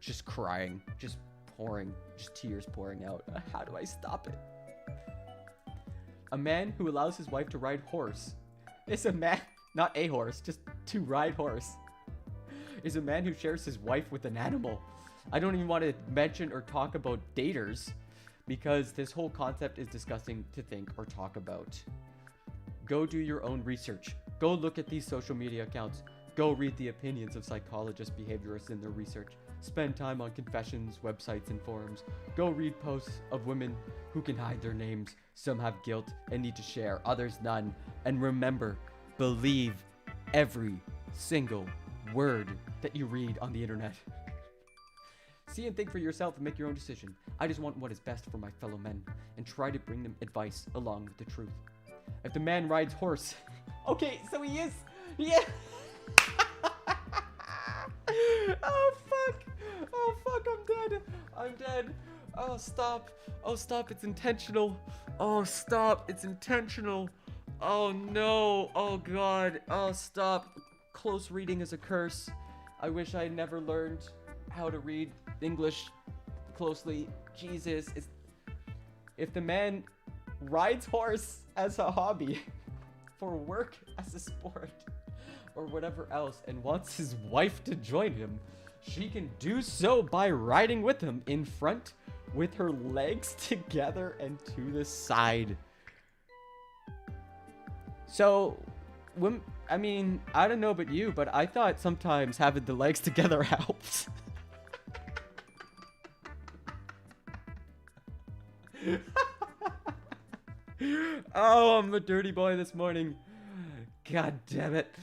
Just crying, just pouring, just tears pouring out. How do I stop it? A man who allows his wife to ride horse is a man, not a horse, just to ride horse, is a man who shares his wife with an animal. I don't even want to mention or talk about daters because this whole concept is disgusting to think or talk about. Go do your own research. Go look at these social media accounts. Go read the opinions of psychologists, behaviorists in their research. Spend time on confessions, websites, and forums. Go read posts of women who can hide their names. Some have guilt and need to share, others none. And remember, believe every single word that you read on the internet. See and think for yourself and make your own decision. I just want what is best for my fellow men and try to bring them advice along with the truth. If the man rides horse... Okay, so he is... Yeah. Oh, fuck. Oh, fuck, I'm dead. I'm dead. Oh, stop. Oh, stop, it's intentional. Oh, stop, it's intentional. Oh, no. Oh, God. Oh, stop. Close reading is a curse. I wish I had never learned how to read English closely. Jesus. If the man rides horse as a hobby, for work as a sport or whatever else and wants his wife to join him, she can do so by riding with him in front with her legs together and to the side. So, I mean, I don't know about you, but I thought sometimes having the legs together helps. Oh, I'm a dirty boy this morning. God damn it.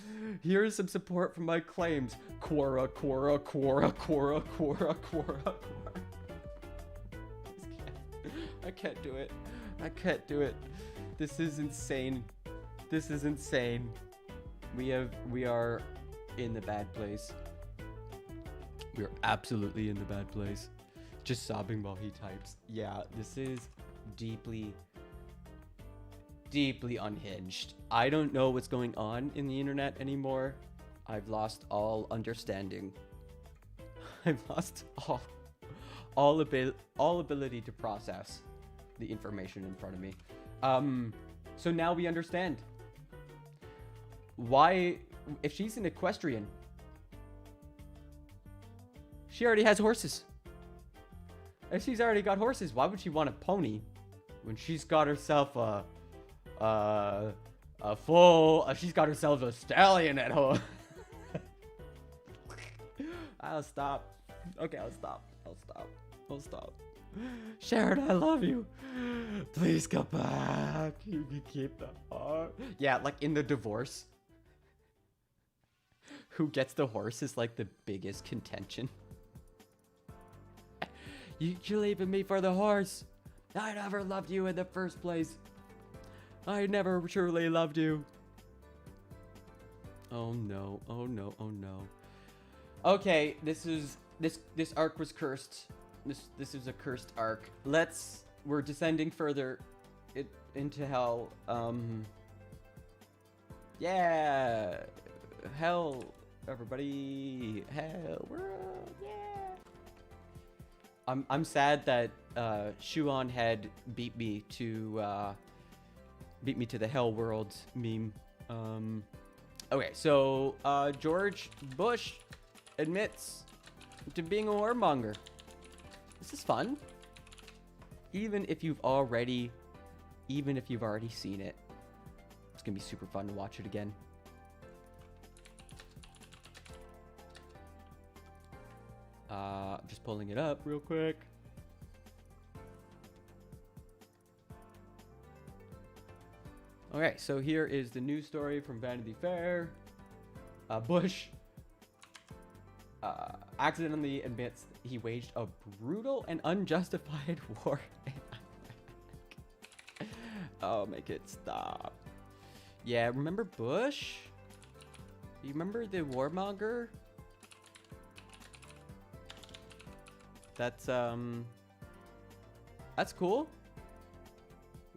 Here's some support for my claims. Quora, quora, quora, quora, quora, quora, quora. I can't do it. I can't do it. This is insane. This is insane. We are in the bad place. We are absolutely in the bad place. Just sobbing while he types. Yeah, this is deeply unhinged. I don't know what's going on in the internet anymore. I've lost all understanding. I've lost all ability to process the information in front of me. So now we understand why, if she's an equestrian, she already has horses. If she's already got horses, why would she want a pony when she's got herself she's got herself a stallion at home? I'll stop. Okay, I'll stop. Sharon, I love you. Please come back. You can keep the heart. Yeah, like in the divorce, who gets the horse is like the biggest contention. You're leaving me for the horse. I never loved you in the first place. I never truly loved you. Oh no, oh no, oh no. Okay, this arc was cursed. This is a cursed arc. We're descending further into hell. Yeah. Hell, everybody. Hell world, yeah. I'm sad that Shuon had beat me to the hell world meme. Okay, so George Bush admits to being a warmonger. This is fun. Even if you've already seen it, it's gonna be super fun to watch it again. Just pulling it up real quick. Okay, so here is the news story from Vanity Fair. Bush accidentally admits he waged a brutal and unjustified war in Iraq. Oh, make it stop. Yeah, remember Bush? You remember the warmonger? That's cool.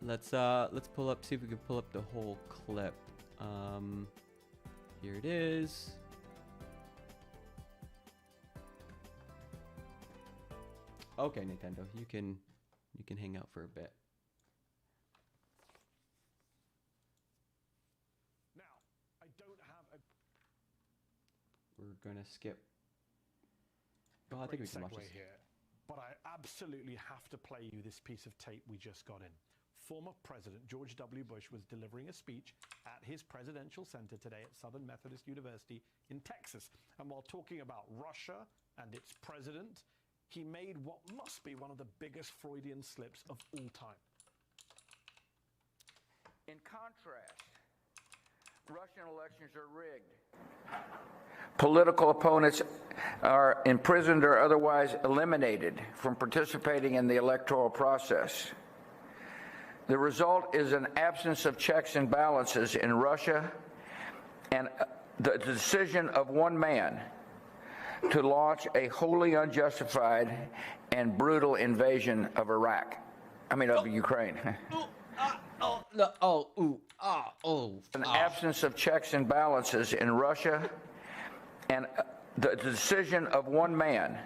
Let's pull up, see if we can pull up the whole clip. Here it is. Okay, Nintendo, you can hang out for a bit. Now, I don't have a... We're gonna skip. Well, I think we can watch segue this. here, but I absolutely have to play you this piece of tape we just got in. Former President George W. Bush was delivering a speech at his presidential center today at Southern Methodist University in Texas. And while talking about Russia and its president, he made what must be one of the biggest Freudian slips of all time. In contrast, Russian elections are rigged. Political opponents are imprisoned or otherwise eliminated from participating in the electoral process. The result is an absence of checks and balances in Russia and the decision of one man to launch a wholly unjustified and brutal invasion of Iraq. Of Ukraine. An absence of checks and balances in Russia and the decision of one man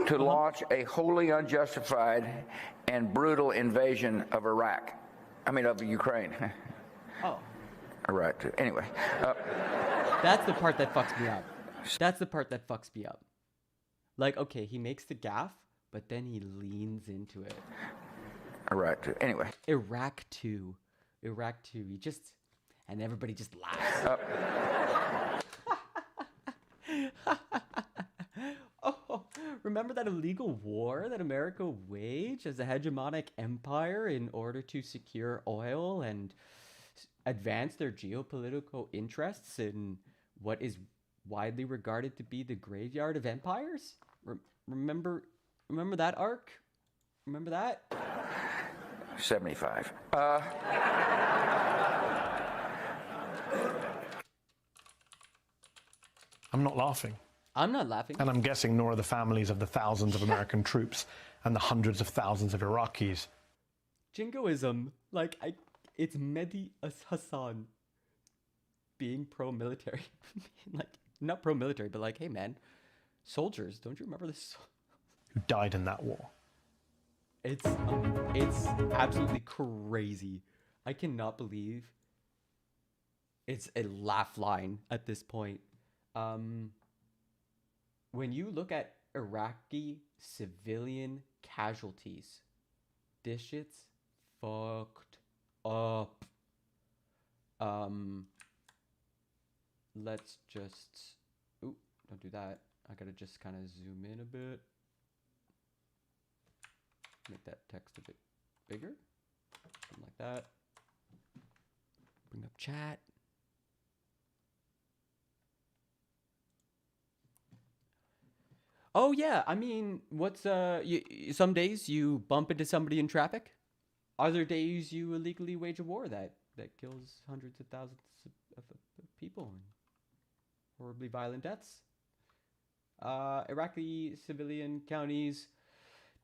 to launch a wholly unjustified and brutal invasion of Iraq. Of Ukraine. a right to. Anyway, That's the part that fucks me up. That's the part that fucks me up. Like, okay, he makes the gaffe, but then he leans into it. a right to. Anyway, Iraq 2. Iraq 2. He just... And everybody just laughs. Oh, remember that illegal war that America waged as a hegemonic empire in order to secure oil and advance their geopolitical interests in what is widely regarded to be the graveyard of empires? Remember that arc? Remember that? 75. I'm not laughing. I'm not laughing. And I'm guessing nor are the families of the thousands of American troops and the hundreds of thousands of Iraqis. Jingoism, like, it's Mehdi Hassan being pro-military. Like, not pro-military, but like, hey man, soldiers, don't you remember this? Who died in that war. It's absolutely crazy. I cannot believe it's a laugh line at this point. When you look at Iraqi civilian casualties, this shit's fucked up. Let's just... Ooh, don't do that. I gotta just kind of zoom in a bit. Make that text a bit bigger. Something like that. Bring up chat. Oh yeah, I mean, what's some days you bump into somebody in traffic. Other days you illegally wage a war that kills hundreds of thousands of people and horribly violent deaths. Iraqi civilian counties.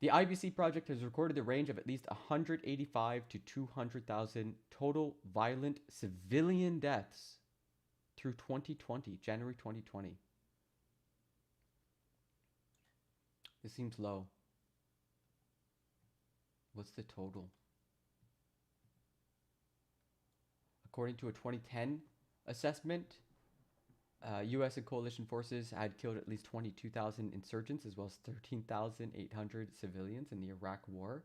The IBC project has recorded a range of at least 185 to 200,000 total violent civilian deaths through 2020, January 2020. This seems low. What's the total? According to a 2010 assessment, U.S. and coalition forces had killed at least 22,000 insurgents as well as 13,800 civilians in the Iraq War,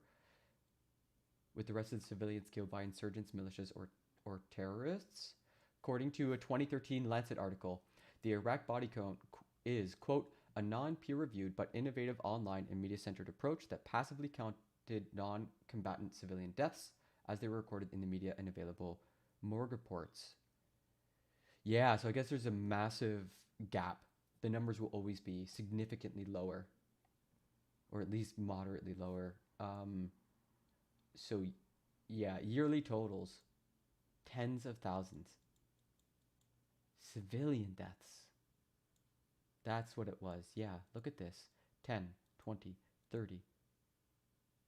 with the rest of the civilians killed by insurgents, militias, or terrorists. According to a 2013 Lancet article, the Iraq body count is, quote, a non-peer-reviewed but innovative online and media-centered approach that passively counted non-combatant civilian deaths as they were recorded in the media and available morgue reports. Yeah, so I guess there's a massive gap. The numbers will always be significantly lower, or at least moderately lower. So yeah, yearly totals, tens of thousands. Civilian deaths. That's what it was. Yeah, look at this. 10, 20, 30.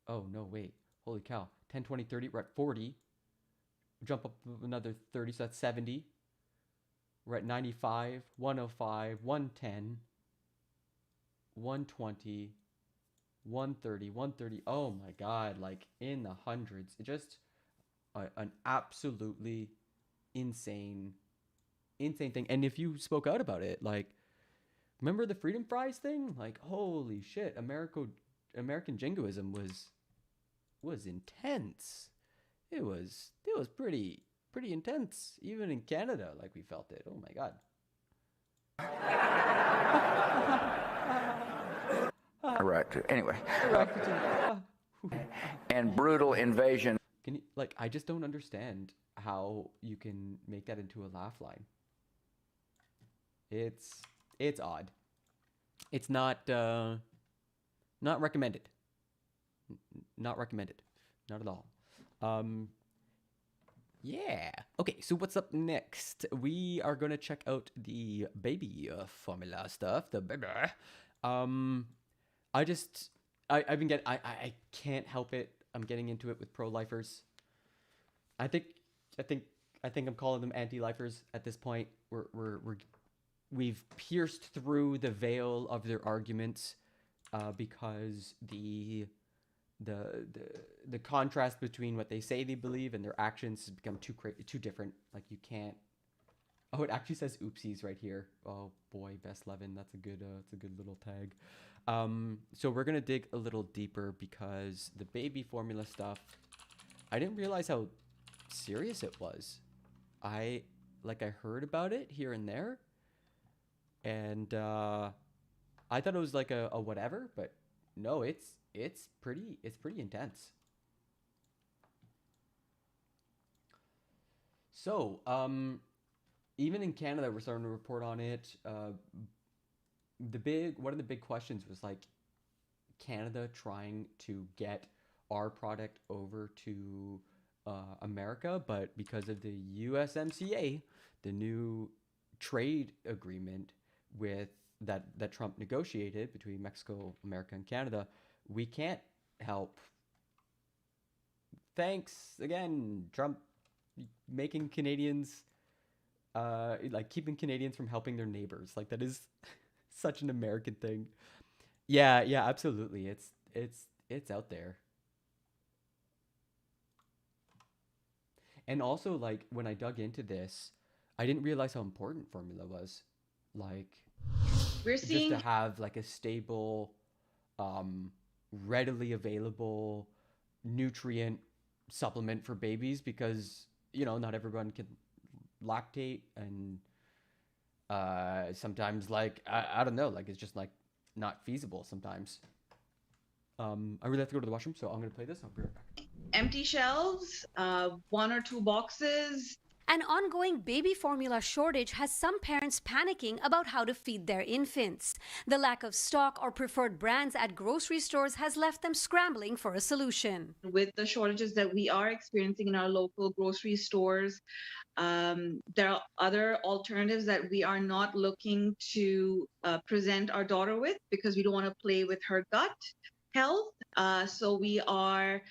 Oh, no, wait. Holy cow. 10, 20, 30. We're at 40. Jump up another 30, so that's 70. We're at 95, 105, 110, 120, 130, 130. Oh my God, like in the hundreds. It just an absolutely insane thing. And if you spoke out about it, like, remember the Freedom Fries thing? Like, holy shit, American jingoism was intense. It was pretty intense, even in Canada. Like, we felt it. Oh my God. a right to. Anyway, and brutal invasion. Can you, like, I just don't understand how you can make that into a laugh line. It's odd. It's not recommended. Not recommended. Not at all. Yeah. Okay, so what's up next? We are going to check out the baby formula stuff, the baby. I can't help it. I'm getting into it with pro-lifers. I think I'm calling them anti-lifers at this point. We've pierced through the veil of their arguments because the the contrast between what they say they believe and their actions has become too different. Like you can't. Oh, it actually says oopsies right here. Oh boy, Best Levin, that's a good little tag. So we're gonna dig a little deeper because the baby formula stuff, I didn't realize how serious it was. I heard about it here and there, and I thought it was like a whatever, but no, it's pretty intense. So even in Canada, we're starting to report on it. One of the big questions was like Canada trying to get our product over to America, but because of the USMCA, the new trade agreement that Trump negotiated between Mexico, America, and Canada, we can't help. Thanks again, Trump, making Canadians keeping Canadians from helping their neighbors. Like that is such an American thing. Yeah, absolutely. It's out there. And also, like, when I dug into this, I didn't realize how important formula was. Like, we're seeing just to have like a stable, readily available nutrient supplement for babies, because not everyone can lactate, and sometimes like I don't know, like it's just like not feasible sometimes. I really have to go to the washroom, so I'm gonna play this. I'll be right back. empty shelves, 1 or 2 boxes. An ongoing baby formula shortage has some parents panicking about how to feed their infants. The lack of stock or preferred brands at grocery stores has left them scrambling for a solution. With the shortages that we are experiencing in our local grocery stores, there are other alternatives that we are not looking to present our daughter with, because we don't want to play with her gut health. So we are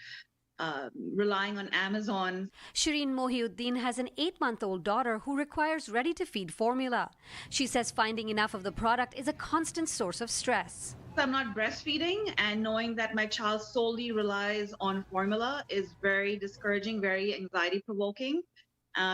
relying on Amazon. Shireen Mohiuddin has an 8-month-old daughter who requires ready-to-feed formula. She says finding enough of the product is a constant source of stress. I'm not breastfeeding, and knowing that my child solely relies on formula is very discouraging, very anxiety-provoking,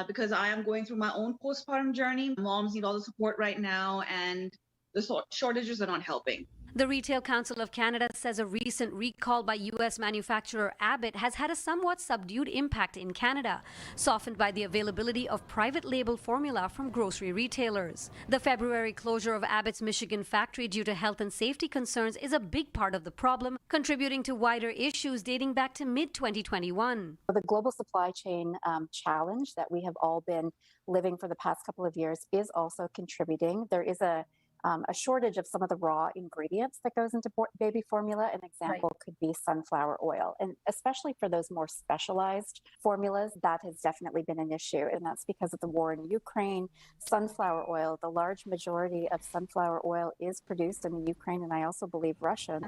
because I am going through my own postpartum journey. Moms need all the support right now, and the shortages are not helping. The Retail Council of Canada says a recent recall by U.S. manufacturer Abbott has had a somewhat subdued impact in Canada, softened by the availability of private label formula from grocery retailers. The February closure of Abbott's Michigan factory due to health and safety concerns is a big part of the problem, contributing to wider issues dating back to mid-2021. The global supply chain challenge that we have all been living for the past couple of years is also contributing. There is a shortage of some of the raw ingredients that goes into baby formula. An example could be sunflower oil. And especially for those more specialized formulas, that has definitely been an issue. And that's because of the war in Ukraine. Sunflower oil, the large majority of sunflower oil is produced in the Ukraine, and I also believe Russia.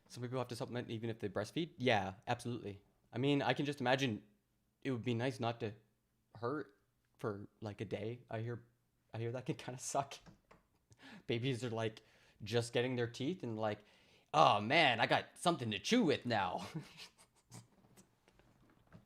Some people have to supplement even if they breastfeed? Yeah, absolutely. I mean, I can just imagine it would be nice not to hurt for like a day. I hear that can kind of suck. Babies are like just getting their teeth and like, oh man, I got something to chew with now.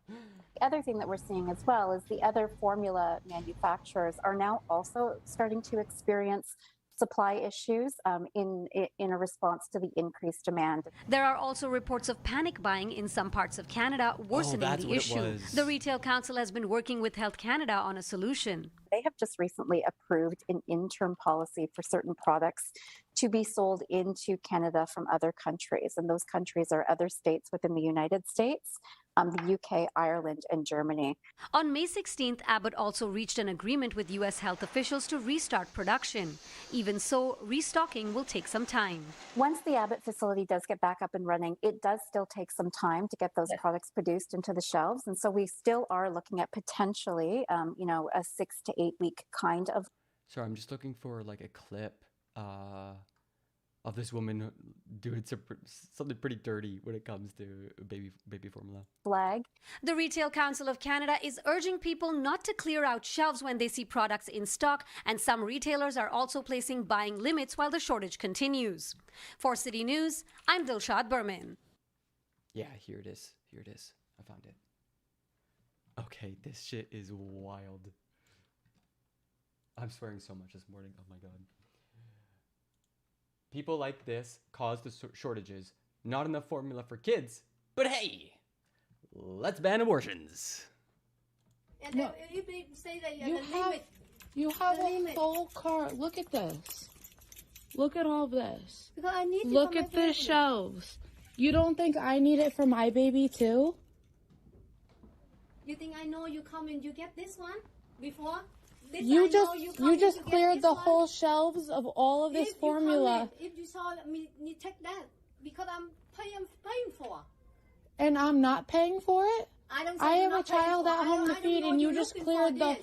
The other thing that we're seeing as well is the other formula manufacturers are now also starting to experience supply issues in a response to the increased demand. There are also reports of panic buying in some parts of Canada, worsening the issue. The Retail Council has been working with Health Canada on a solution. They have just recently approved an interim policy for certain products to be sold into Canada from other countries. And those countries are other states within the United States, the UK, Ireland, and Germany. On May 16th, Abbott also reached an agreement with U.S. health officials to restart production. Even so, restocking will take some time. Once the Abbott facility does get back up and running, it does still take some time to get those products produced into the shelves. And so we still are looking at potentially, a 6 to 8 week kind of. Sorry, I'm just looking for like a clip of this woman doing something pretty dirty when it comes to baby formula. Flag. The Retail Council of Canada is urging people not to clear out shelves when they see products in stock, and some retailers are also placing buying limits while the shortage continues. For City News, I'm Dilshad Berman. Yeah, here it is. Here it is. I found it. Okay, this shit is wild. I'm swearing so much this morning. Oh my god. People like this cause the shortages. Not enough formula for kids. But hey, let's ban abortions. And no. If they say that you have a whole cart. Look at this. Look at all this. Because I need Look at the shelves. You don't think I need it for my baby too? You think I know you come and you get this one before? You just cleared the whole shelves of all of this formula. If you saw me, you take that because I'm paying for. And I'm not paying for it? I have a child at home to feed, and you just cleared the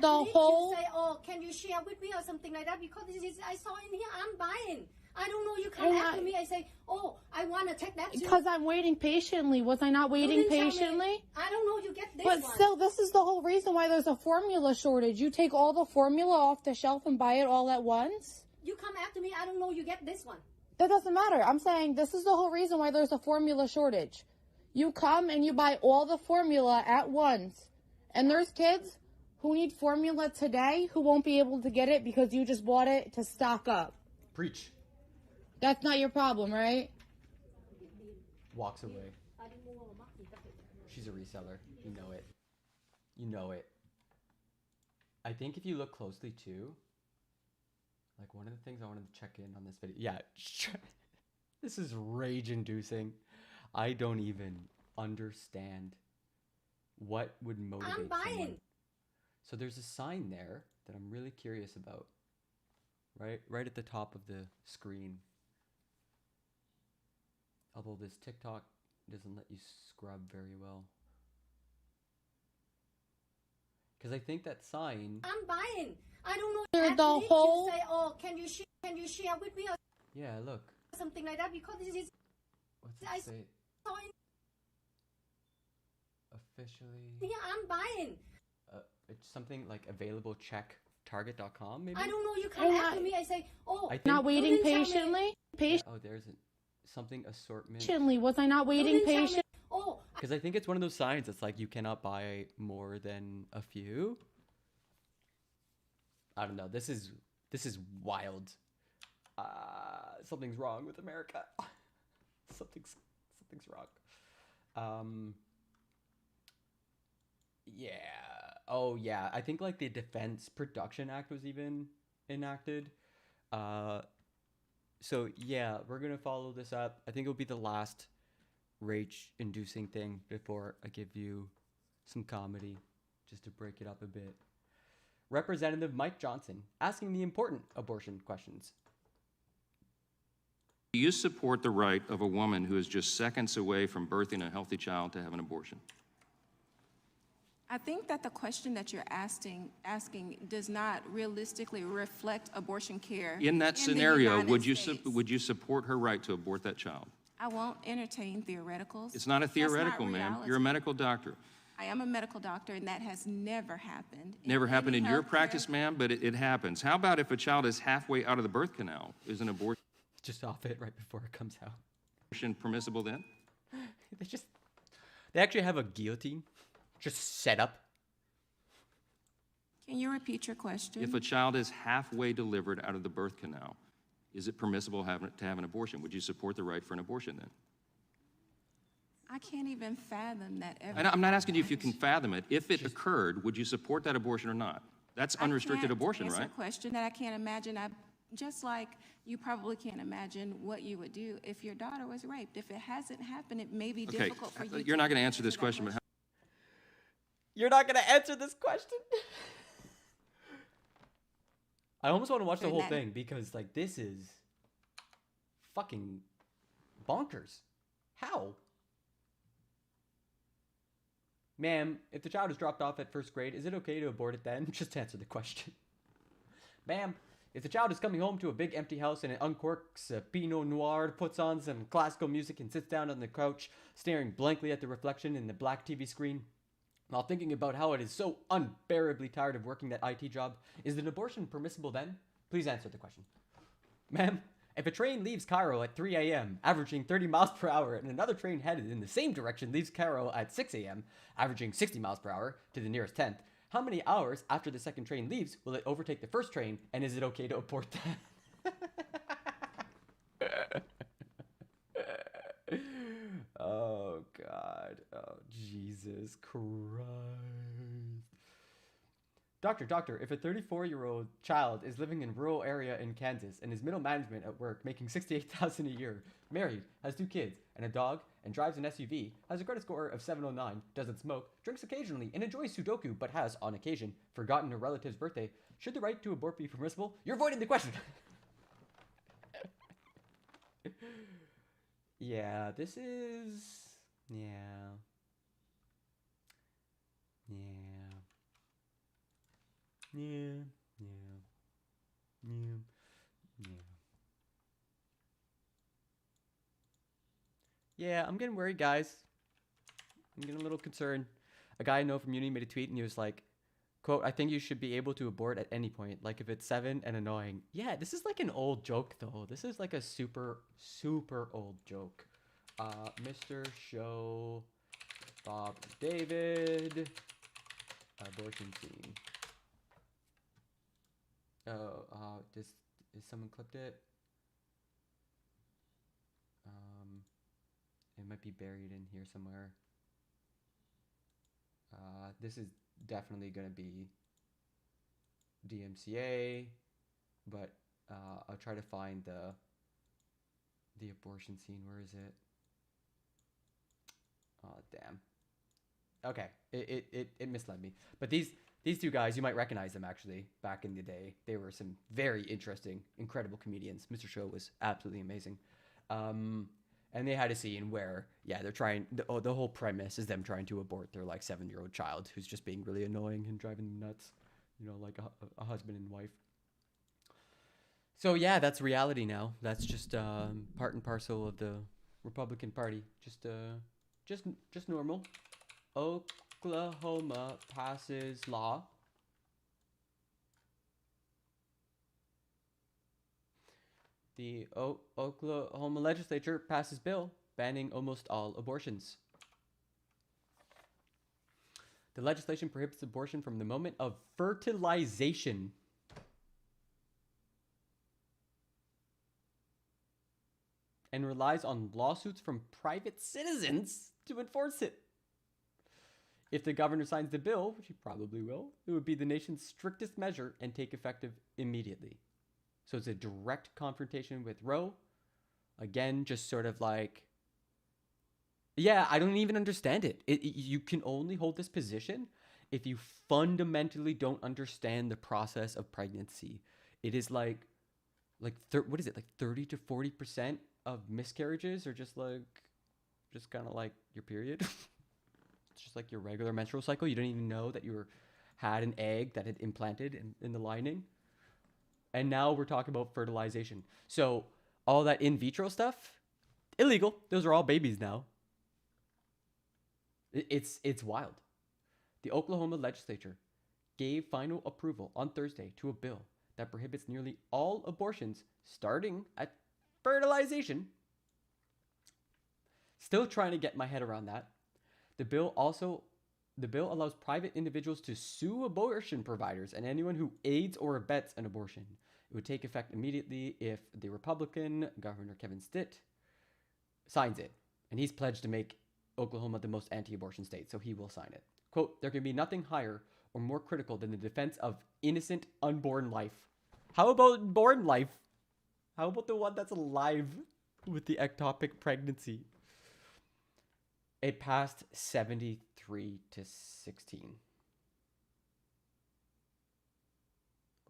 whole. You say, oh, can you share with me or something like that? Because this is, I saw in here, I'm buying. I don't know. You come after me. I say, oh, I want to take that too. Because I'm waiting patiently. Was I not waiting patiently? I don't know. You get this But one. still, this is the whole reason why there's a formula shortage. You take all the formula off the shelf and buy it all at once? You come after me. I don't know. You get this one. That doesn't matter. I'm saying this is the whole reason why there's a formula shortage. You come and you buy all the formula at once. And there's kids who need formula today who won't be able to get it because you just bought it to stock up. Preach. That's not your problem, right? Walks away. She's a reseller. You know it. You know it. I think if you look closely too, like one of the things I wanted to check in on this video. Yeah. This is rage inducing. I don't even understand what would motivate someone. So there's a sign there that I'm really curious about. Right at the top of the screen. Although this TikTok doesn't let you scrub very well. Because I think that sign... I'm buying. I don't know. The whole... You say, oh, can you share with me or yeah, look. something like that? Because this is... What's it say? Officially... Yeah, I'm buying. It's something like available check target.com maybe? I don't know. You come after me. I say, oh... I think not waiting patiently? Oh, there's something assortment. Patiently. Was I not waiting patiently? Oh. Because I think it's one of those signs that's like you cannot buy more than a few. I don't know. This is wild. Something's wrong with America. something's wrong. Yeah. Oh yeah. I think like the Defense Production Act was even enacted. So yeah, we're gonna follow this up. I think it'll be the last rage-inducing thing before I give you some comedy, just to break it up a bit. Representative Mike Johnson asking the important abortion questions. Do you support the right of a woman who is just seconds away from birthing a healthy child to have an abortion? I think that the question that you're asking does not realistically reflect abortion care. In that scenario, would you support her right to abort that child? I won't entertain theoreticals. It's not a theoretical, ma'am. You're a medical doctor. I am a medical doctor, and that has never happened. Never happened in your practice, ma'am, but it happens. How about if a child is halfway out of the birth canal? Is an abortion just off it right before it comes out? Abortion permissible then? They actually have a guillotine just set up. Can you repeat your question? If a child is halfway delivered out of the birth canal, is it permissible to have an abortion? Would you support the right for an abortion then? I can't even fathom that ever. I'm not asking you if you can fathom it. If it occurred, would you support that abortion or not? That's unrestricted abortion, right? That's a question that I can't imagine. Just like you probably can't imagine what you would do if your daughter was raped. If it hasn't happened, it may be difficult for you. You're not going to answer this question, but you're not going to answer this question? I almost want to watch the whole thing because, like, this is fucking bonkers. How? Ma'am, if the child is dropped off at first grade, is it okay to abort it then? Just answer the question. Ma'am, if the child is coming home to a big empty house and it uncorks a Pinot Noir, puts on some classical music and sits down on the couch, staring blankly at the reflection in the black TV screen, while thinking about how it is so unbearably tired of working that IT job, is an abortion permissible then? Please answer the question. Ma'am, If a train leaves Cairo at 3 a.m., averaging 30 miles per hour, and another train headed in the same direction leaves Cairo at 6 a.m., averaging 60 miles per hour to the nearest 10th, how many hours after the second train leaves will it overtake the first train, and is it okay to abort that? Oh, God. Oh, Jesus Christ. Doctor, if a 34-year-old child is living in a rural area in Kansas and is middle management at work, making $68,000 a year, married, has 2 kids and a dog, and drives an SUV, has a credit score of 709, doesn't smoke, drinks occasionally, and enjoys Sudoku, but has, on occasion, forgotten a relative's birthday, should the right to abort be permissible? You're avoiding the question. Yeah, this is... Yeah. Yeah, I'm getting worried, guys. I'm getting a little concerned. A guy I know from uni made a tweet and he was like, quote, I think you should be able to abort at any point, like if it's 7 and annoying. Yeah, this is like an old joke, though. This is like a super, super old joke. Mr. Show, Bob David, abortion scene. Oh, is someone clipped it? It might be buried in here somewhere. This is definitely gonna be DMCA, but I'll try to find the abortion scene. Where is it? Oh, damn. Okay, it misled me. But these 2 guys, you might recognize them actually. Back in the day, they were some very interesting, incredible comedians. Mr. Show was absolutely amazing. And they had a scene where, yeah, they're trying, the whole premise is them trying to abort their like 7-year-old child who's just being really annoying and driving them nuts, you know, like a husband and wife. So yeah, that's reality now. That's just part and parcel of the Republican Party. Just normal. Oklahoma passes law. The Oklahoma legislature passes bill banning almost all abortions. The legislation prohibits abortion from the moment of fertilization. And relies on lawsuits from private citizens to enforce it. If the governor signs the bill, which he probably will, it would be the nation's strictest measure and take effective immediately. So it's a direct confrontation with Roe. Again, just sort of like, yeah, I don't even understand it. You can only hold this position if you fundamentally don't understand the process of pregnancy. It is what is it, like 30 to 40% of miscarriages are just kind of like your period. It's just like your regular menstrual cycle. You don't even know that you had an egg that had implanted in the lining. And now we're talking about fertilization. So all that in vitro stuff, illegal. Those are all babies now. It's wild. The Oklahoma legislature gave final approval on Thursday to a bill that prohibits nearly all abortions starting at fertilization. Still trying to get my head around that. The bill allows private individuals to sue abortion providers and anyone who aids or abets an abortion. It would take effect immediately if the Republican Governor Kevin Stitt signs it. And he's pledged to make Oklahoma the most anti-abortion state, so he will sign it. Quote, there can be nothing higher or more critical than the defense of innocent unborn life. How about born life? How about the one that's alive with the ectopic pregnancy? It passed 73 to 16.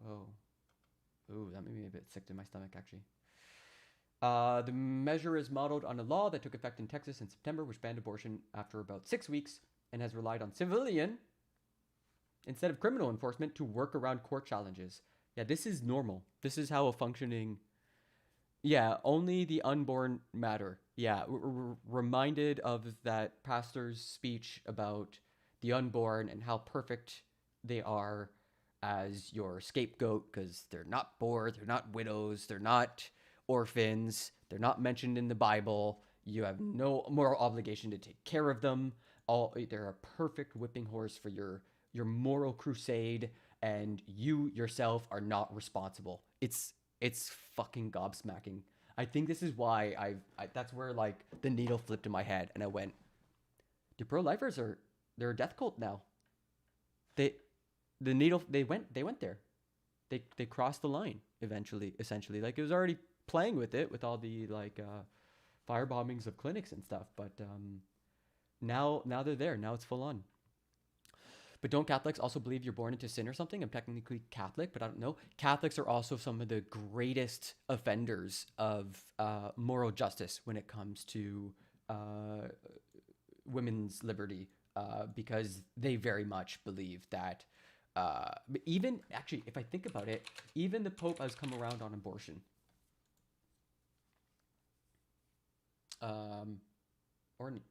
Whoa. Ooh, that made me a bit sick to my stomach, actually. The measure is modeled on a law that took effect in Texas in September, which banned abortion after about 6 weeks and has relied on civilian instead of criminal enforcement to work around court challenges. Yeah, this is normal. This is how a functioning... Yeah, only the unborn matter. Yeah, we're reminded of that pastor's speech about the unborn and how perfect they are as your scapegoat because they're not poor, they're not widows, they're not orphans. They're not mentioned in the Bible. You have no moral obligation to take care of them. They're a perfect whipping horse for your moral crusade, and you yourself are not responsible. It's fucking gobsmacking. I think this is why that's where like the needle flipped in my head, and I went, the pro-lifers they're a death cult now. They went there. They crossed the line essentially. Like, it was already playing with it with all the like fire bombings of clinics and stuff, but now they're there. Now it's full on. But don't Catholics also believe you're born into sin or something? I'm technically Catholic, but I don't know. Catholics are also some of the greatest offenders of moral justice when it comes to women's liberty, because they very much believe that even, actually, if I think about it, even the Pope has come around on abortion.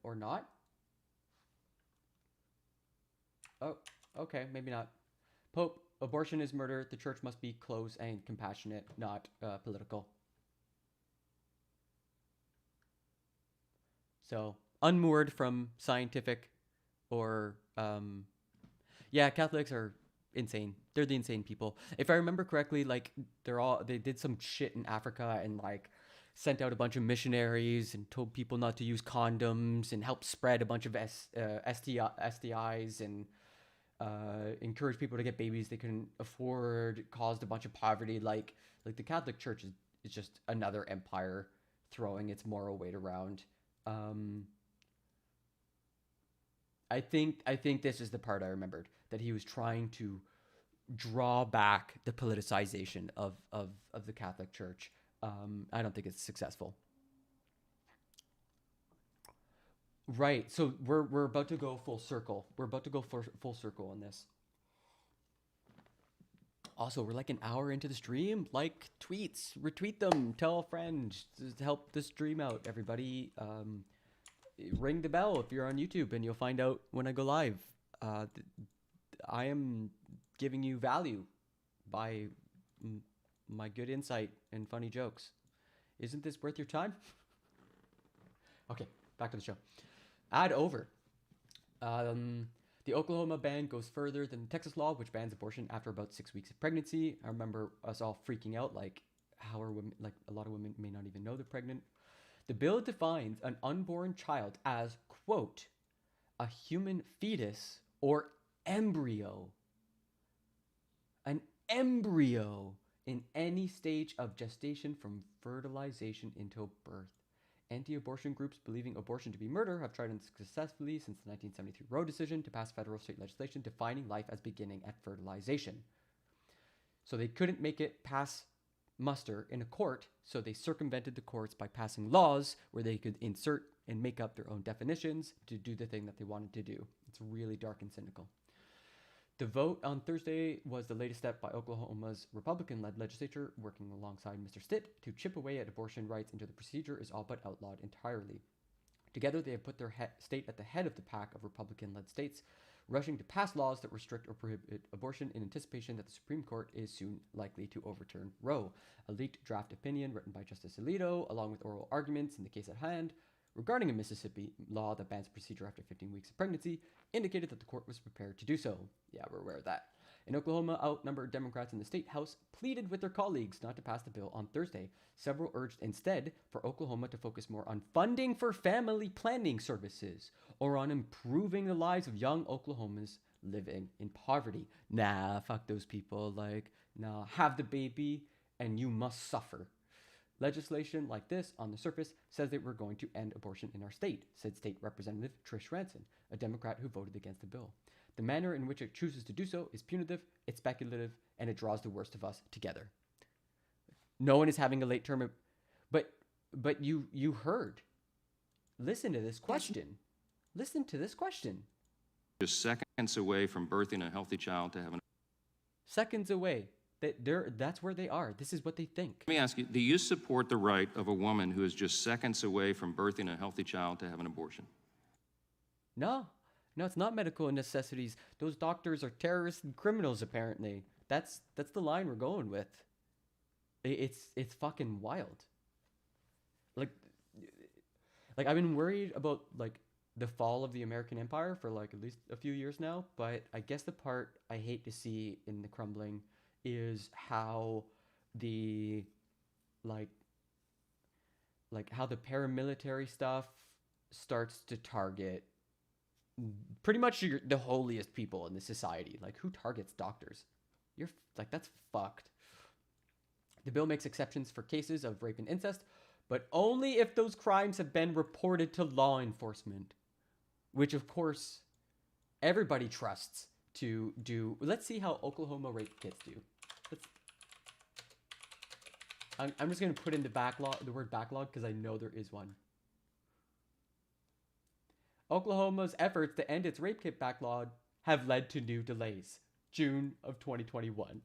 Or not? Oh, okay, maybe not. Pope, abortion is murder. The church must be close and compassionate, not political. So, unmoored from scientific or, yeah, Catholics are insane. They're the insane people. If I remember correctly, like, they did some shit in Africa and, like, sent out a bunch of missionaries and told people not to use condoms and helped spread a bunch of STIs and encouraged people to get babies they couldn't afford, caused a bunch of poverty. Like the Catholic Church is just another empire throwing its moral weight around. I think this is the part I remembered, that he was trying to draw back the politicization of the Catholic Church. I don't think it's successful. Right. So we're about to go full circle. We're about to go full circle on this. Also, we're like an hour into the stream. Like tweets, retweet them, tell a friend, just help the stream out. Everybody, ring the bell if you're on YouTube, and you'll find out when I go live. I am giving you value by my good insight and funny jokes. Isn't this worth your time? Okay, back to the show. Ad over. The Oklahoma ban goes further than the Texas law, which bans abortion after about 6 weeks of pregnancy. I remember us all freaking out, like, how are women, like, a lot of women may not even know they're pregnant. The bill defines an unborn child as, quote, a human fetus or embryo. An embryo in any stage of gestation from fertilization until birth. Anti-abortion groups believing abortion to be murder have tried unsuccessfully since the 1973 Roe decision to pass federal state legislation defining life as beginning at fertilization. So they couldn't make it pass muster in a court, so they circumvented the courts by passing laws where they could insert and make up their own definitions to do the thing that they wanted to do. It's really dark and cynical. The vote on Thursday was the latest step by Oklahoma's Republican-led legislature, working alongside Mr. Stitt to chip away at abortion rights until the procedure is all but outlawed entirely. Together, they have put their state at the head of the pack of Republican-led states, rushing to pass laws that restrict or prohibit abortion in anticipation that the Supreme Court is soon likely to overturn Roe. A leaked draft opinion written by Justice Alito, along with oral arguments in the case at hand, regarding a Mississippi law that bans procedure after 15 weeks of pregnancy, indicated that the court was prepared to do so. Yeah, we're aware of that. In Oklahoma, outnumbered Democrats in the state house pleaded with their colleagues not to pass the bill on Thursday. Several urged instead for Oklahoma to focus more on funding for family planning services or on improving the lives of young Oklahomans living in poverty. Nah, fuck those people. Like, nah, have the baby and you must suffer. Legislation like this, on the surface, says that we're going to end abortion in our state, said State Representative Trish Ranson, a Democrat who voted against the bill. The manner in which it chooses to do so is punitive, it's speculative, and it draws the worst of us together. No one is having a late term, but you heard. Listen to this question. Listen to this question. Just seconds away from birthing a healthy child to have an... Seconds away. That's where they are. This is what they think. Let me ask you, do you support the right of a woman who is just seconds away from birthing a healthy child to have an abortion? No, it's not medical necessities. Those doctors are terrorists and criminals, apparently. That's the line we're going with. It's fucking wild. like I've been worried about like the fall of the American empire for like at least a few years now, but I guess the part I hate to see in the crumbling is how the like how the paramilitary stuff starts to target pretty much the holiest people in the society. Like, who targets doctors? You're like, that's fucked. The bill makes exceptions for cases of rape and incest, but only if those crimes have been reported to law enforcement, which of course everybody trusts to do. Let's see how Oklahoma rape kits do. I'm just going to put in the word backlog because I know there is one. Oklahoma's efforts to end its rape kit backlog have led to new delays. June of 2021.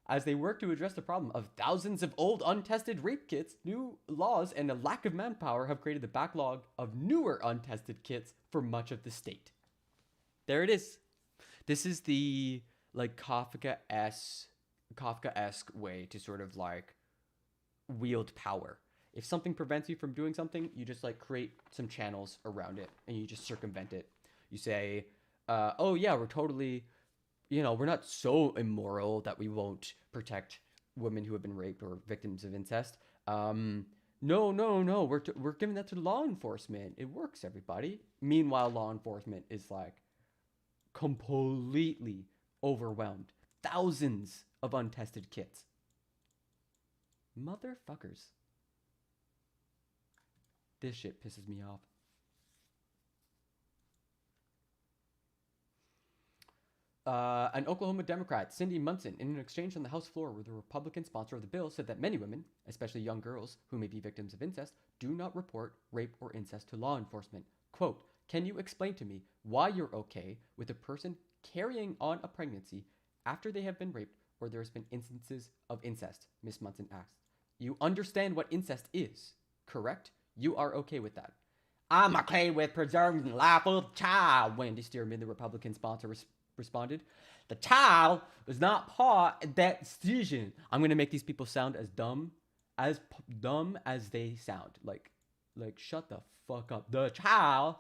As they work to address the problem of thousands of old untested rape kits, new laws and a lack of manpower have created the backlog of newer untested kits for much of the state. There it is. This is the like Kafkaesque way to sort of like wield power. If something prevents you from doing something, you just like create some channels around it and you just circumvent it. You say, oh yeah, we're totally, we're not so immoral that we won't protect women who have been raped or victims of incest. No, we're giving that to law enforcement. It works, everybody. Meanwhile, law enforcement is like completely overwhelmed. Thousands of untested kits. Motherfuckers. This shit pisses me off. An Oklahoma Democrat, Cindy Munson, in an exchange on the House floor with the Republican sponsor of the bill, said that many women, especially young girls who may be victims of incest, do not report rape or incest to law enforcement. Quote, "Can you explain to me why you're okay with a person carrying on a pregnancy after they have been raped or there's been instances of incest?" Ms. Munson asked. "You understand what incest is, correct? You are okay with that." "I'm okay with preserving the life of the child," Wendy Stearman, the Republican sponsor, responded. "The child is not part of that decision." I'm going to make these people sound as dumb as they sound. Like shut the fuck up. The child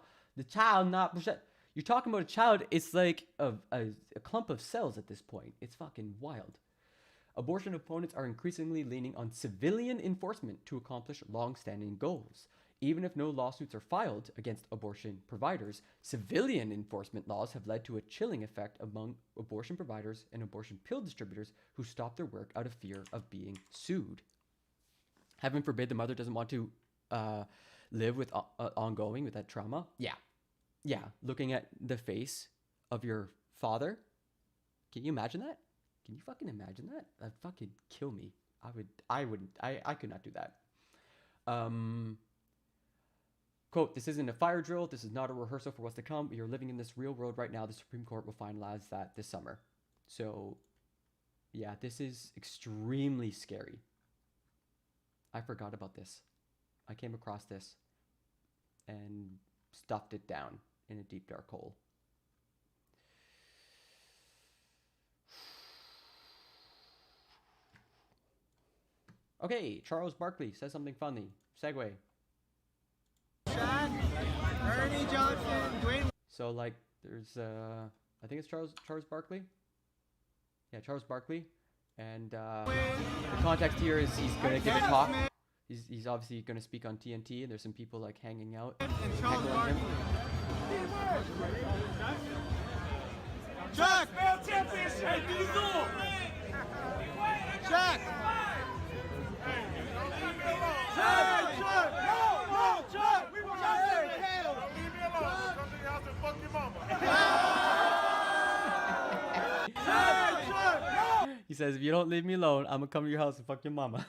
not... You're talking about a child, it's like a clump of cells at this point. It's fucking wild. Abortion opponents are increasingly leaning on civilian enforcement to accomplish long-standing goals. Even if no lawsuits are filed against abortion providers, civilian enforcement laws have led to a chilling effect among abortion providers and abortion pill distributors who stop their work out of fear of being sued. Heaven forbid the mother doesn't want to live with ongoing with that trauma. Yeah. Looking at the face of your father. Can you imagine that? Can you fucking imagine that? That'd fucking kill me. I could not do that. Quote, "This isn't a fire drill. This is not a rehearsal for what's to come. We are living in this real world right now. The Supreme Court will finalize that this summer." So, yeah, this is extremely scary. I forgot about this. I came across this and stuffed it down in a deep, dark hole. Okay, Charles Barkley says something funny. Segue. Ernie Johnson, Dwayne. So like, there's I think it's Charles Barkley. Yeah, Charles Barkley, and the context here is he's gonna give a talk. He's obviously gonna speak on TNT, and there's some people like hanging out, heckling him. Chuck! Chuck! He says, "If you don't leave me alone, I'm gonna come to your house and fuck your mama."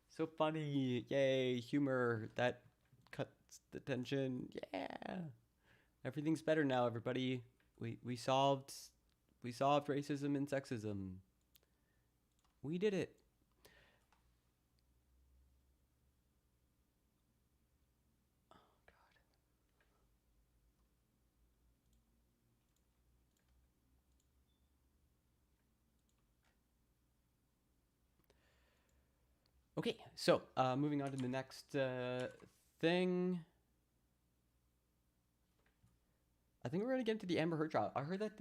So funny. Yay, humor. That cuts the tension. Yeah. Everything's better now, everybody. We solved racism and sexism. We did it. Okay, so moving on to the next thing. I think we're gonna get into the Amber Heard trial. I heard that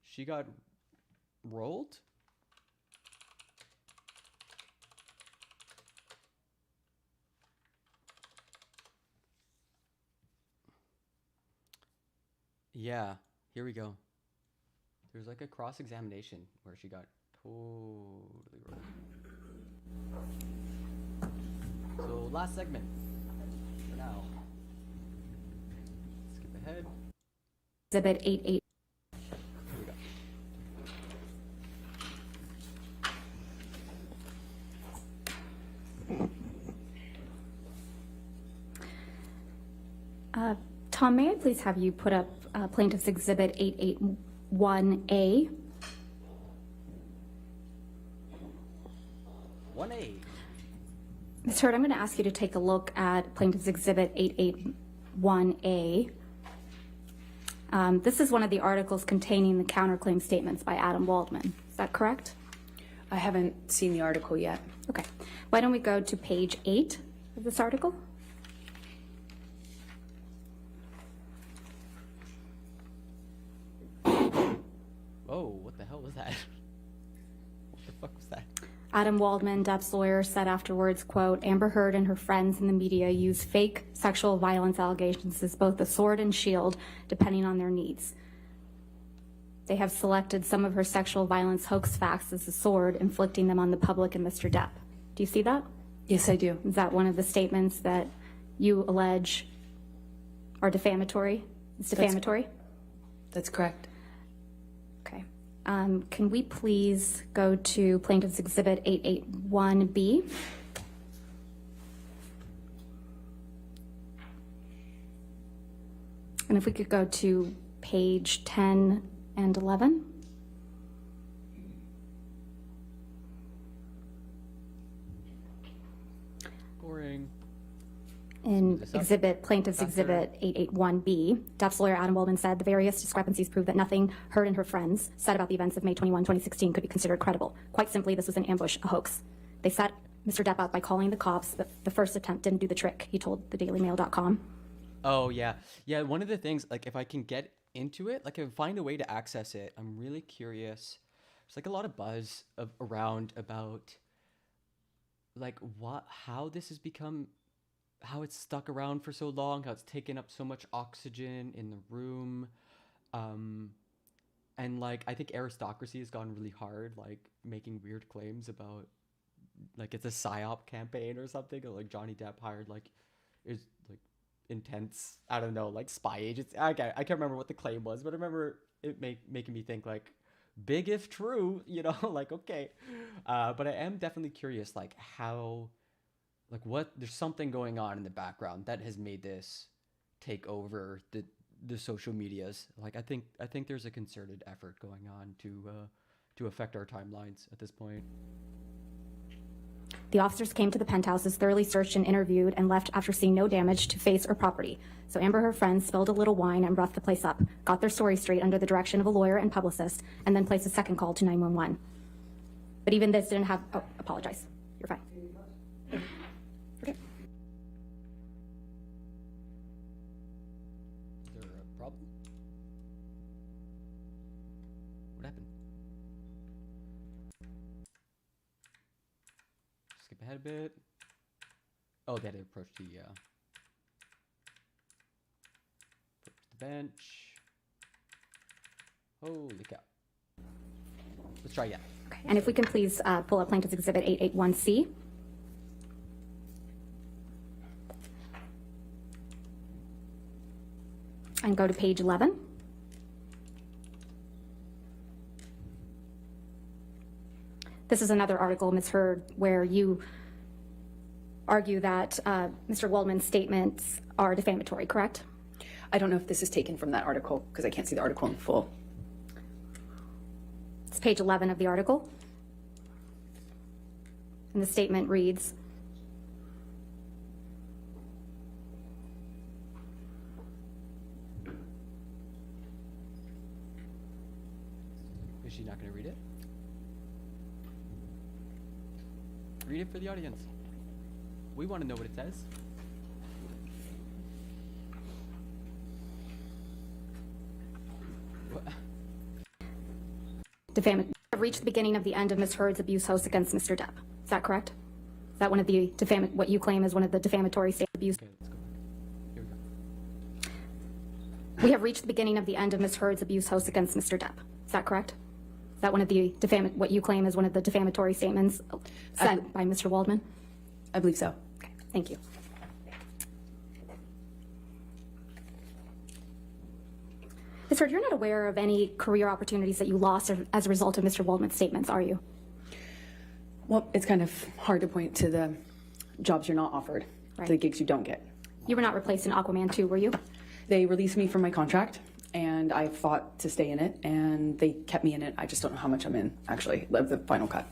she got rolled. Yeah, here we go. There's like a cross-examination where she got totally rolled. So last segment for now. Skip ahead. Exhibit 88. Here we go. Tom, may I please have you put up Plaintiff's Exhibit 881A? 1A. Ms. Heard, I'm going to ask you to take a look at Plaintiff's Exhibit 881A. This is one of the articles containing the counterclaim statements by Adam Waldman. Is that correct? I haven't seen the article yet. Okay. Why don't we go to page 8 of this article? Oh, what the hell was that? What the fuck was that? Adam Waldman, Depp's lawyer, said afterwards, quote, Amber Heard and her friends in the media use fake sexual violence allegations as both a sword and shield, depending on their needs. They have selected some of her sexual violence hoax facts as a sword, inflicting them on the public and Mr. Depp. Do you see that? Yes, I do. Is that one of the statements that you allege are defamatory? It's defamatory? That's correct. Okay. Can we please go to Plaintiff's Exhibit 881B? And if we could go to page 10 and 11. Boring. In Plaintiff's Doctor. Exhibit 881B, Depp's lawyer Adam Waldman said the various discrepancies prove that nothing Heard and her friends said about the events of May 21, 2016 could be considered credible. Quite simply, this was an ambush, a hoax. They set Mr. Depp out by calling the cops, but the first attempt didn't do the trick, he told thedailymail.com. Oh, yeah. Yeah, one of the things, like, if I can get into it, like, if I find a way to access it, I'm really curious. There's, like, a lot of buzz around about, like, how this has become, how it's stuck around for so long, how it's taken up so much oxygen in the room. And, like, I think aristocracy has gone really hard, like, making weird claims about, like, it's a PSYOP campaign or something, or, like, Johnny Depp hired, like, is, like, intense, I don't know, like, spy agents. I can't remember what the claim was, but I remember it making me think, like, big if true, you know, like, okay. But I am definitely curious, like, how, like, what, there's something going on in the background that has made this take over the social medias. Like, I think there's a concerted effort going on to affect our timelines at this point. The officers came to the penthouses, thoroughly searched and interviewed, and left after seeing no damage to face or property. So Amber, her friends, spilled a little wine and roughed the place up, got their story straight under the direction of a lawyer and publicist, and then placed a second call to 911. But even this didn't have... Oh, apologize. You're fine. Okay. Is there a problem? What happened? Skip ahead a bit. Oh, they had to approach the bench. Holy cow. Let's try again. Okay. And if we can please pull up Plaintiff's Exhibit 881C. And go to page 11. This is another article, Ms. Heard, where you argue that Mr. Waldman's statements are defamatory, correct? I don't know if this is taken from that article because I can't see the article in full. It's page 11 of the article. And the statement reads, Is she not going to read it? Read it for the audience. We want to know what it says. Have reached the beginning of the end of Ms. Heard's abuse hoax against Mr. Depp. Is that correct? Is that one of the what you claim is one of the defamatory statements abuse? Okay, let's go back. Here we go. We have reached the beginning of the end of Ms. Heard's abuse hoax against Mr. Depp. Is that correct? Is that one of the what you claim is one of the defamatory statements said by Mr. Waldman? I believe so. Okay, thank you. Ms. Heard, you're not aware of any career opportunities that you lost as a result of Mr. Waldman's statements, are you? Well, it's kind of hard to point to the jobs you're not offered, Right. to the gigs you don't get. You were not replaced in Aquaman 2, were you? They released me from my contract, and I fought to stay in it, and they kept me in it. I just don't know how much I'm in, actually, of the final cut.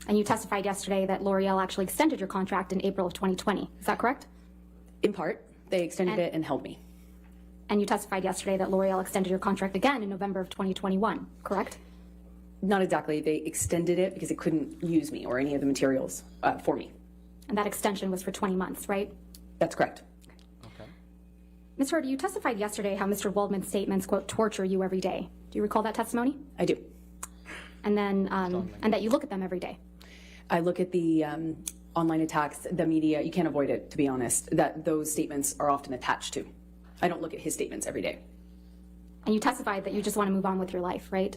And you testified yesterday that L'Oreal actually extended your contract in April of 2020. Is that correct? In part, they extended it and held me. And you testified yesterday that L'Oreal extended your contract again in November of 2021, correct? Not exactly. They extended it because it couldn't use me or any of the materials for me. And that extension was for 20 months, right? That's correct. Okay. Ms. Heard, you testified yesterday how Mr. Waldman's statements, quote, torture you every day. Do you recall that testimony? I do. And then, and that you look at them every day. I look at the online attacks, the media. You can't avoid it, to be honest, that those statements are often attached to. I don't look at his statements every day. And you testified that you just want to move on with your life, right?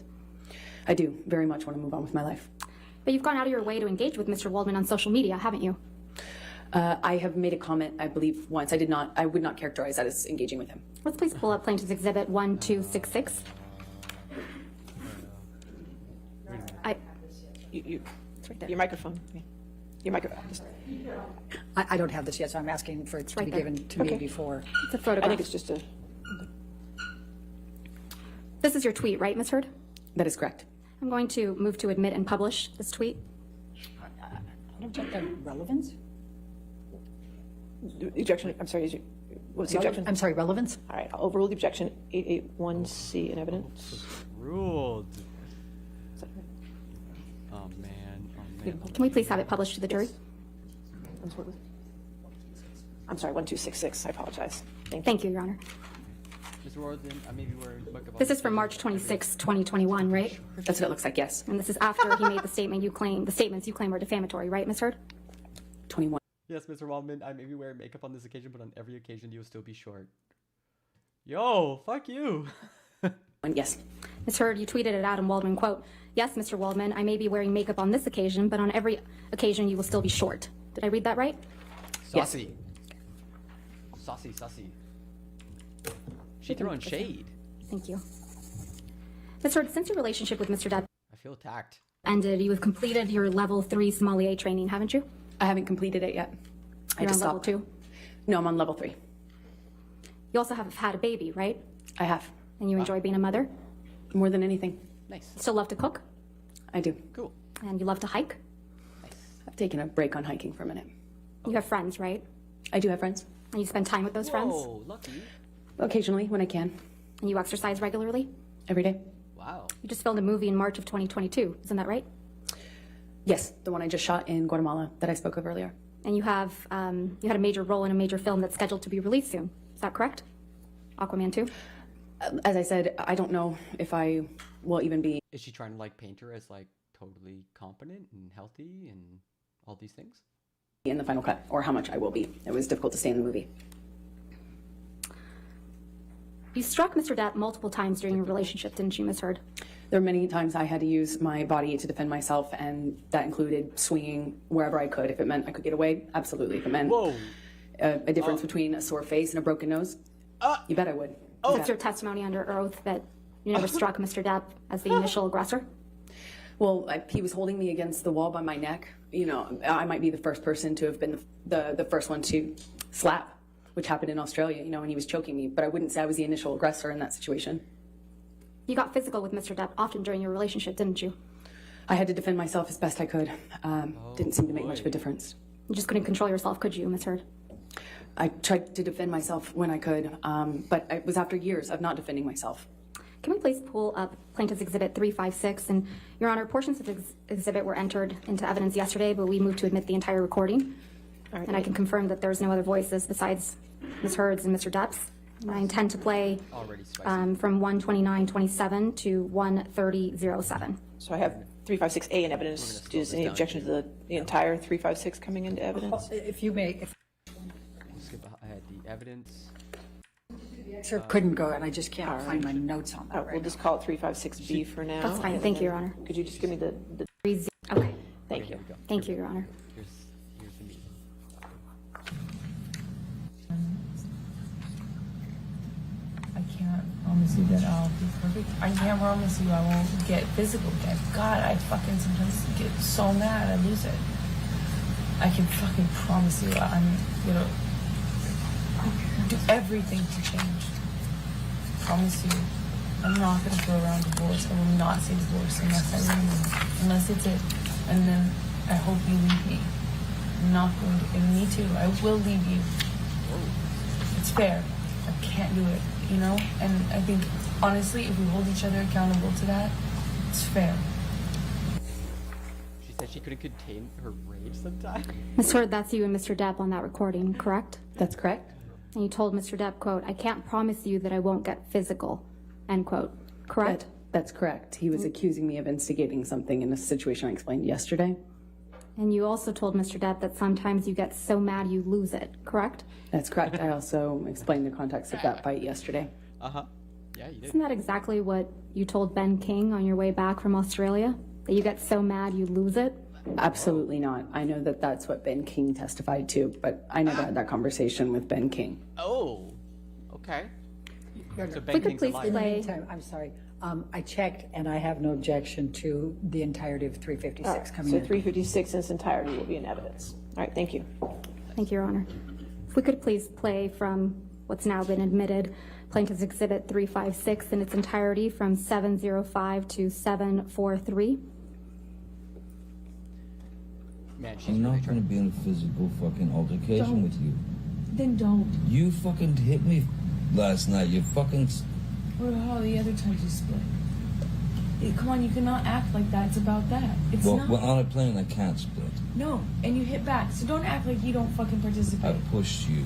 I do very much want to move on with my life. But you've gone out of your way to engage with Mr. Waldman on social media, haven't you? I have made a comment, I believe, once. I would not characterize that as engaging with him. Let's please pull up Plaintiff's Exhibit 1266. It's right there. Your microphone. Your microphone. I don't have this yet, so I'm asking for it to be given to me before. It's a photograph. I think it's just a... This is your tweet, right, Ms. Heard? That is correct. I'm going to move to admit and publish this tweet. I don't check the relevance. Objection, I'm sorry, what's the objection? I'm sorry, relevance? All right, I'll overrule the objection. 881C in evidence. Ruled. Oh, man. Oh, man. Can we please have it published to the jury? I'm sorry, 1266, I apologize. Thank you, Your Honor. Mr. Warden, maybe we're... This is from March 26, 2021, right? That's what it looks like, yes. And this is after he made the statements you claim are defamatory, right, Ms. Heard? 21. Yes, Mr. Waldman, I may be wearing makeup on this occasion, but on every occasion you'll still be short. Yo, fuck you. Yes. Ms. Heard, you tweeted at Adam Waldman, quote, "Yes, Mr. Waldman, I may be wearing makeup on this occasion, but on every occasion you will still be short." Did I read that right? Saucy. Yes. Saucy, saucy. She throwing shade. Thank you. Ms. Heard, since your relationship with Mr. Depp I feel attacked. ended, you have completed your level 3 sommelier training, haven't you? I haven't completed it yet. You're on level 2? No, I'm on level 3. You also have had a baby, right? I have. And you enjoy being a mother? More than anything. Nice. Still love to cook? I do. Cool. And you love to hike? I've taken a break on hiking for a minute. You have friends, right? I do have friends. And you spend time with those friends? Oh, lucky. Occasionally, when I can. And you exercise regularly? Every day. Wow. You just filmed a movie in March of 2022, isn't that right? Yes, the one I just shot in Guatemala that I spoke of earlier. And you have you had a major role in a major film that's scheduled to be released soon. Is that correct? Aquaman 2? As I said, I don't know if I will even be... Is she trying to like paint her as like totally competent and healthy and all these things? ...in the final cut, or how much I will be. It was difficult to stay in the movie. You struck Mr. Depp multiple times during your relationship, didn't you, Ms. Heard? There were many times I had to use my body to defend myself, and that included swinging wherever I could. If it meant I could get away, absolutely. If it meant a difference between a sore face and a broken nose, you bet I would. What's your testimony under oath that you never struck Mr. Depp as the initial aggressor? Well, he was holding me against the wall by my neck. You know, I might be the first person to have been the first one to slap, which happened in Australia, you know, when he was choking me. But I wouldn't say I was the initial aggressor in that situation. You got physical with Mr. Depp often during your relationship, didn't you? I had to defend myself as best I could. Didn't seem to make much of a difference. You just couldn't control yourself, could you, Ms. Heard? I tried to defend myself when I could, but it was after years of not defending myself. Can we please pull up Plaintiff's Exhibit 356? And, Your Honor, portions of the exhibit were entered into evidence yesterday, but we moved to admit the entire recording. And I can confirm that there's no other voices besides Ms. Hurd's and Mr. Depp's. And I intend to play from 129:27 to 130:07. So I have 356A in evidence. Is any objection to the entire 356 coming into evidence? If you may, if Skip ahead the evidence. the excerpt couldn't go, and I just can't find my notes on that Oh, we'll just call it 356B for now. That's fine. Thank you, Your Honor. Could you just give me the Okay. Thank you. Thank you, Your Honor. Here's the meeting. I can't promise you that I'll be perfect. I can't promise you I won't get physical again. God, I fucking sometimes get so mad I lose it. I can fucking promise you I'm gonna do everything to change. Promise you. I'm not gonna throw around divorce. I will not say divorce unless I leave. Unless it's it. And then I hope you leave me. I'm not going to, and me too. I will leave you. It's fair. I can't do it, you know? And I think, honestly, if we hold each other accountable to that, it's fair. She said she couldn't contain her rage sometimes. Ms. Hurd, that's you and Mr. Depp on that recording, correct? That's correct. And you told Mr. Depp, quote, I can't promise you that I won't get physical, end quote, correct? That's correct. He was accusing me of instigating something in a situation I explained yesterday. And you also told Mr. Depp that sometimes you get so mad you lose it, correct? That's correct. I also explained the context of that fight yesterday. Uh-huh. Yeah, you did. Isn't that exactly what you told Ben King on your way back from Australia? That you get so mad you lose it? Absolutely not. I know that that's what Ben King testified to, but I never had that conversation with Ben King. Oh, okay. So we Ben could King's please a liar. play. I'm sorry. I checked, and I have no objection to the entirety of 356 coming So in. 356 in its entirety will be in evidence. All right, thank you. Thank you, Your Honor. If we could please play from what's now been admitted, Plaintiff's Exhibit 356 in its entirety from 705 to 743. Man, she's I'm really not gonna be in a physical fucking altercation Don't. with you. Then don't. You fucking hit me last night. You fucking. What about all the other times you split? Come on, you cannot act like that. It's about that. It's Well, not. when on a plane, I can't split. No, and you hit back. So don't act like you don't fucking I participate. pushed you.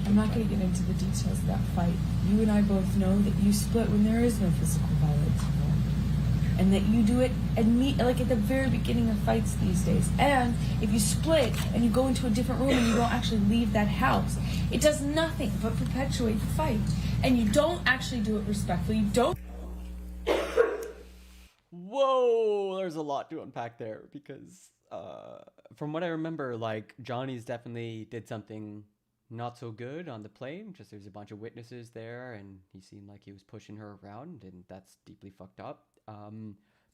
I'm not going to get into the details of that fight. You and I both know that you split when there is no physical violence involved. And that you do it like at the very beginning of fights these days. And if you split and you go into a different room and you don't actually leave that house, it does nothing but perpetuate the fight. And you don't actually do it respectfully. You don't. Whoa, there's a lot to unpack there because from what I remember, like Johnny's definitely did something not so good on the plane. Just there's a bunch of witnesses there, and he seemed like he was pushing her around, and that's deeply fucked up.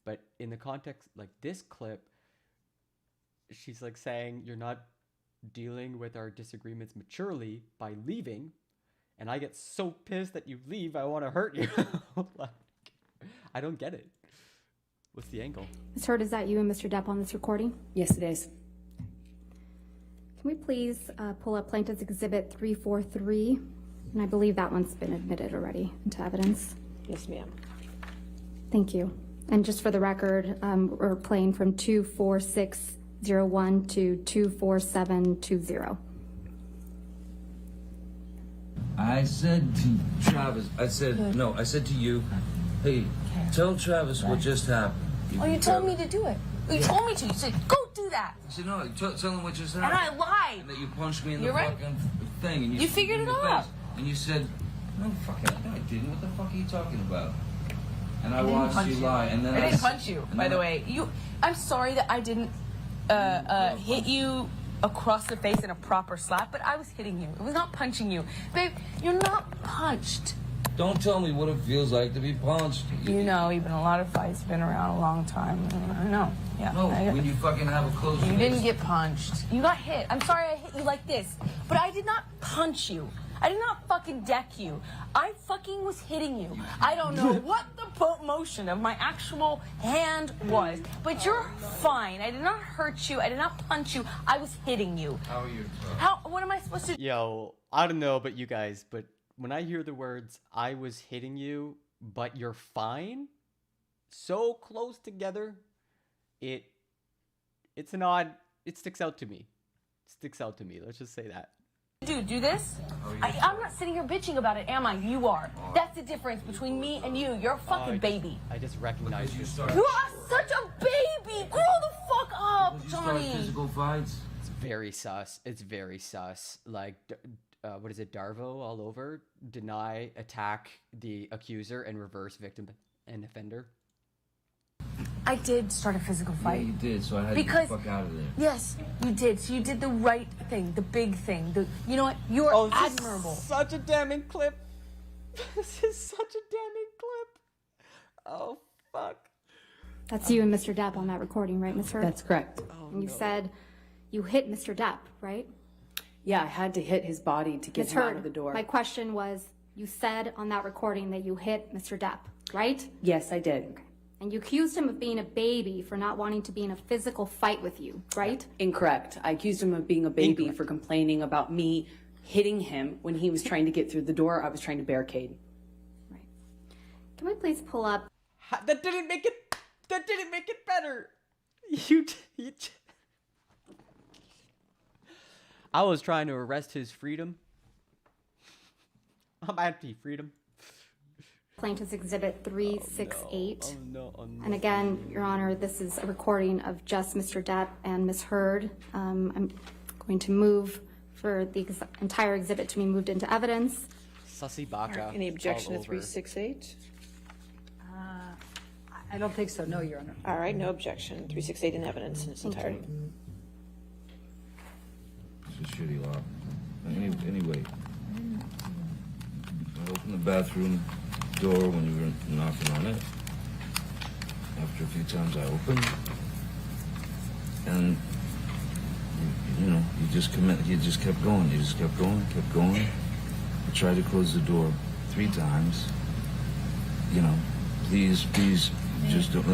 But in the context, like this clip, she's like saying, you're not dealing with our disagreements maturely by leaving, and I get so pissed that you leave, I want to hurt you. Like, I don't get it. What's the angle? Ms. Hurd, is that you and Mr. Depp on this recording? Yes, it is. Can we please pull up Plaintiff's Exhibit 343? And I believe that one's been admitted already into evidence. Yes, ma'am. Thank you. And just for the record, we're playing from 24601 to 24720. I said to Travis, I said to you, hey, tell Travis what just happened. Oh, you told me to do it. You told me to. You said, go do that. I said, no, tell him what just And happened. I lied. And that you punched me in the You're right. fucking thing. And You figured in it the out. face. And you said, no, fucking, no, I didn't. What the fuck are you talking about? And I didn't watched punch you lie. And then I didn't punch you, and by then the way. I'm sorry that I didn't hit you across the face in a proper slap, but I was hitting you. It was not punching you. Babe, you're not punched. Don't tell me what it feels like to be punched. You know, you've been in a lot of fights, been around a long time. I know. Yeah. No, I- when you fucking have a close You fist. didn't get punched. You got hit. I'm sorry I hit you like this, but I did not punch you. I did not fucking deck you. I fucking was hitting you. I don't know what the motion of my actual hand was, but you're fine. I did not hurt you. I did not punch you. I was hitting you. How are you? What am I supposed to do? Yo, I don't know about you guys, but when I hear the words, I was hitting you, but you're fine, so close together, it sticks out to me. Let's just say that. Dude, do this? I'm not sitting here bitching about it, am I? You are. That's the difference between me and you. You're a fucking baby. I just recognize you. You are such a baby. Grow the fuck up, Johnny. Physical fights. It's very sus. Like, what is it? Darvo all over. Deny, attack the accuser, and reverse victim and offender. I did start a physical fight. Yeah, you did, so I had to get the fuck out of there. Yes, you did. So you did the right thing, the big thing. You know what? You are admirable. Such a damning clip. This is such a damning clip. Oh, fuck. That's you and Mr. Depp on that recording, right, Ms. Hurd? That's correct. And you said you hit Mr. Depp, right? Yeah, I had to hit his body to get Ms. him out Hurd, of the door. my question was, you said on that recording that you hit Mr. Depp, right? Yes, I did. Okay. And you accused him of being a baby for not wanting to be in a physical fight with you, right? Incorrect. I accused him of being a baby for complaining about me hitting him when he was trying to get through the door. I was trying to barricade. Right. Can we please pull up? That didn't make it better. I was trying to arrest his freedom. I'm anti-freedom. Plaintiff's Exhibit 368. Oh no. And again, Your Honor, this is a recording of just Mr. Depp and Ms. Hurd. I'm going to move for the entire exhibit to be moved into evidence. Sussy baka. Any objection to 368? I don't think so, no, Your Honor. All right, no objection. 368 in evidence in its entirety. It's a shitty law. Anyway, I opened the bathroom door when you were knocking on it. After a few times I opened, and you just kept going. You just kept going. I tried to close the door 3 times. Please, just don't.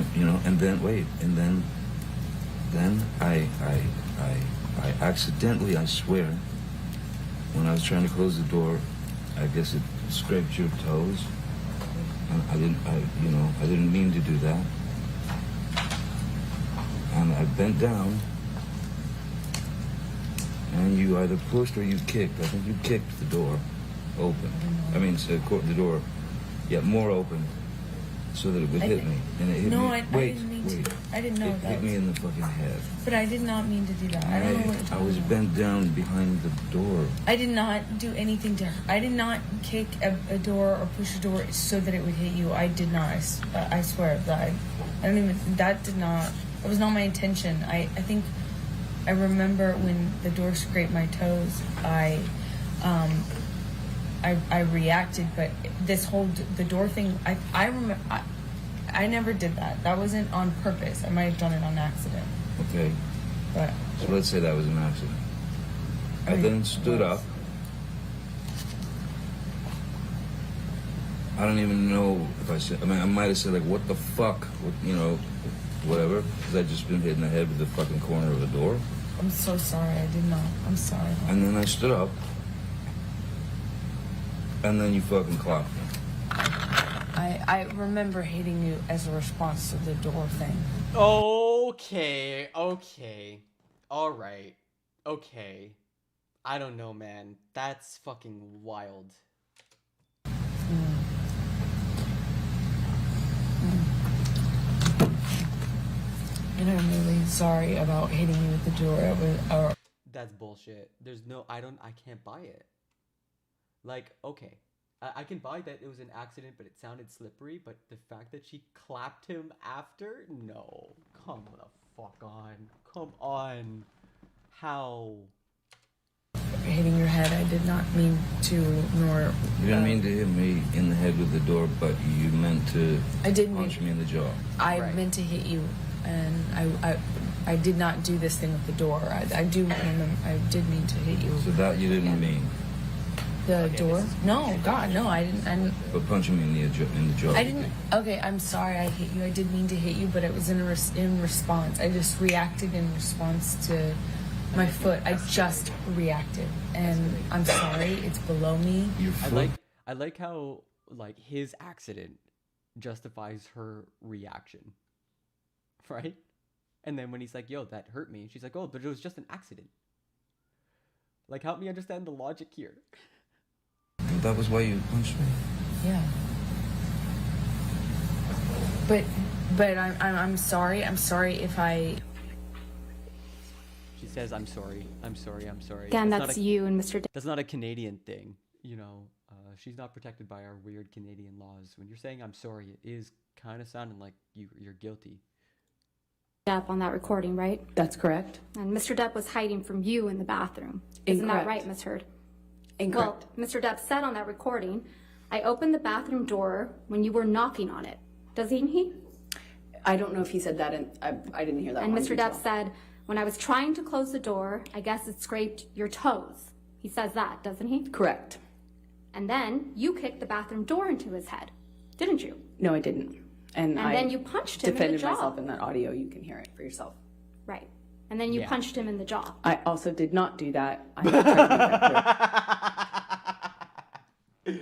And then wait, and then I accidentally, I swear, when I was trying to close the door, I guess it scraped your toes. And I didn't mean to do that. And I bent down, and you either pushed or you kicked. I think you kicked the door open. The door, more open, so that it would hit me. And it hit me. I didn't mean to. I didn't know that. It hit me in the fucking head. But I did not mean to do that. I don't know what you're talking I was bent down behind the door. I did not do anything to her. I did not kick a door or push a door so that it would hit you. I did not. I swear that that was not my intention. I think I remember when the door scraped my toes, I reacted, but the door thing, I remember, I never did that. That wasn't on purpose. I might have done it on accident. Okay. But so let's say that was an accident. I then stood up. I don't even know if I said, I might have said like, what the fuck, whatever, because I'd just been hit in the head with the fucking corner of the door. I'm so sorry, I did not. I'm sorry. And then I stood up, and then you fucking clocked me. I remember hitting you as a response to the door thing. Okay. All right. Okay. I don't know, man. That's fucking wild. And I'm really sorry about hitting you with the door. That's bullshit. I can't buy it. Like, okay. I can buy that it was an accident, but it sounded slippery, but the fact that she clapped him after? No. Come the fuck on. Come on. How? Hitting your head, I did not mean to, nor... You didn't mean to hit me in the head with the door, but you meant to punch me in the jaw. I meant to hit you, and I did not do this thing with the door. I do remember, I did mean to hit you. So that you didn't mean? The door? No, God, no, I didn't. But punching me in the jaw. I didn't. Okay, I'm sorry I hit you. I did mean to hit you, but it was in response. I just reacted in response to my foot. I just reacted, and I'm sorry. It's below me. Your foot? I like how like his accident justifies her reaction, right? And then when he's like, yo, that hurt me, she's like, oh, but it was just an accident. Like, help me understand the logic here. That was why you punched me? Yeah. But I'm sorry. I'm sorry if I... She says, I'm sorry. I'm sorry. I'm sorry. Again, not that's a- you and Mr. That's not a Canadian thing. You know, she's not protected by our weird Canadian laws. When you're saying I'm sorry, it is kind of sounding like you're guilty. Depp on that recording, right? That's correct. And Mr. Depp was hiding from you in the bathroom. Isn't that Incorrect. right, Ms. Heard? Incorrect. Well, Mr. Depp said on that recording, I opened the bathroom door when you were knocking on it. Doesn't he? I don't know if he said that, and I didn't hear that. And one Mr. detail. Depp said, when I was trying to close the door, I guess it scraped your toes. He says that, doesn't he? Correct. And then you kicked the bathroom door into his head, didn't you? No, I didn't. And I then you punched him in the defended jaw. myself in that audio. You can hear it for yourself. Right. And then you Yeah. punched him in the jaw. I also did not do that. I tried to make that clear.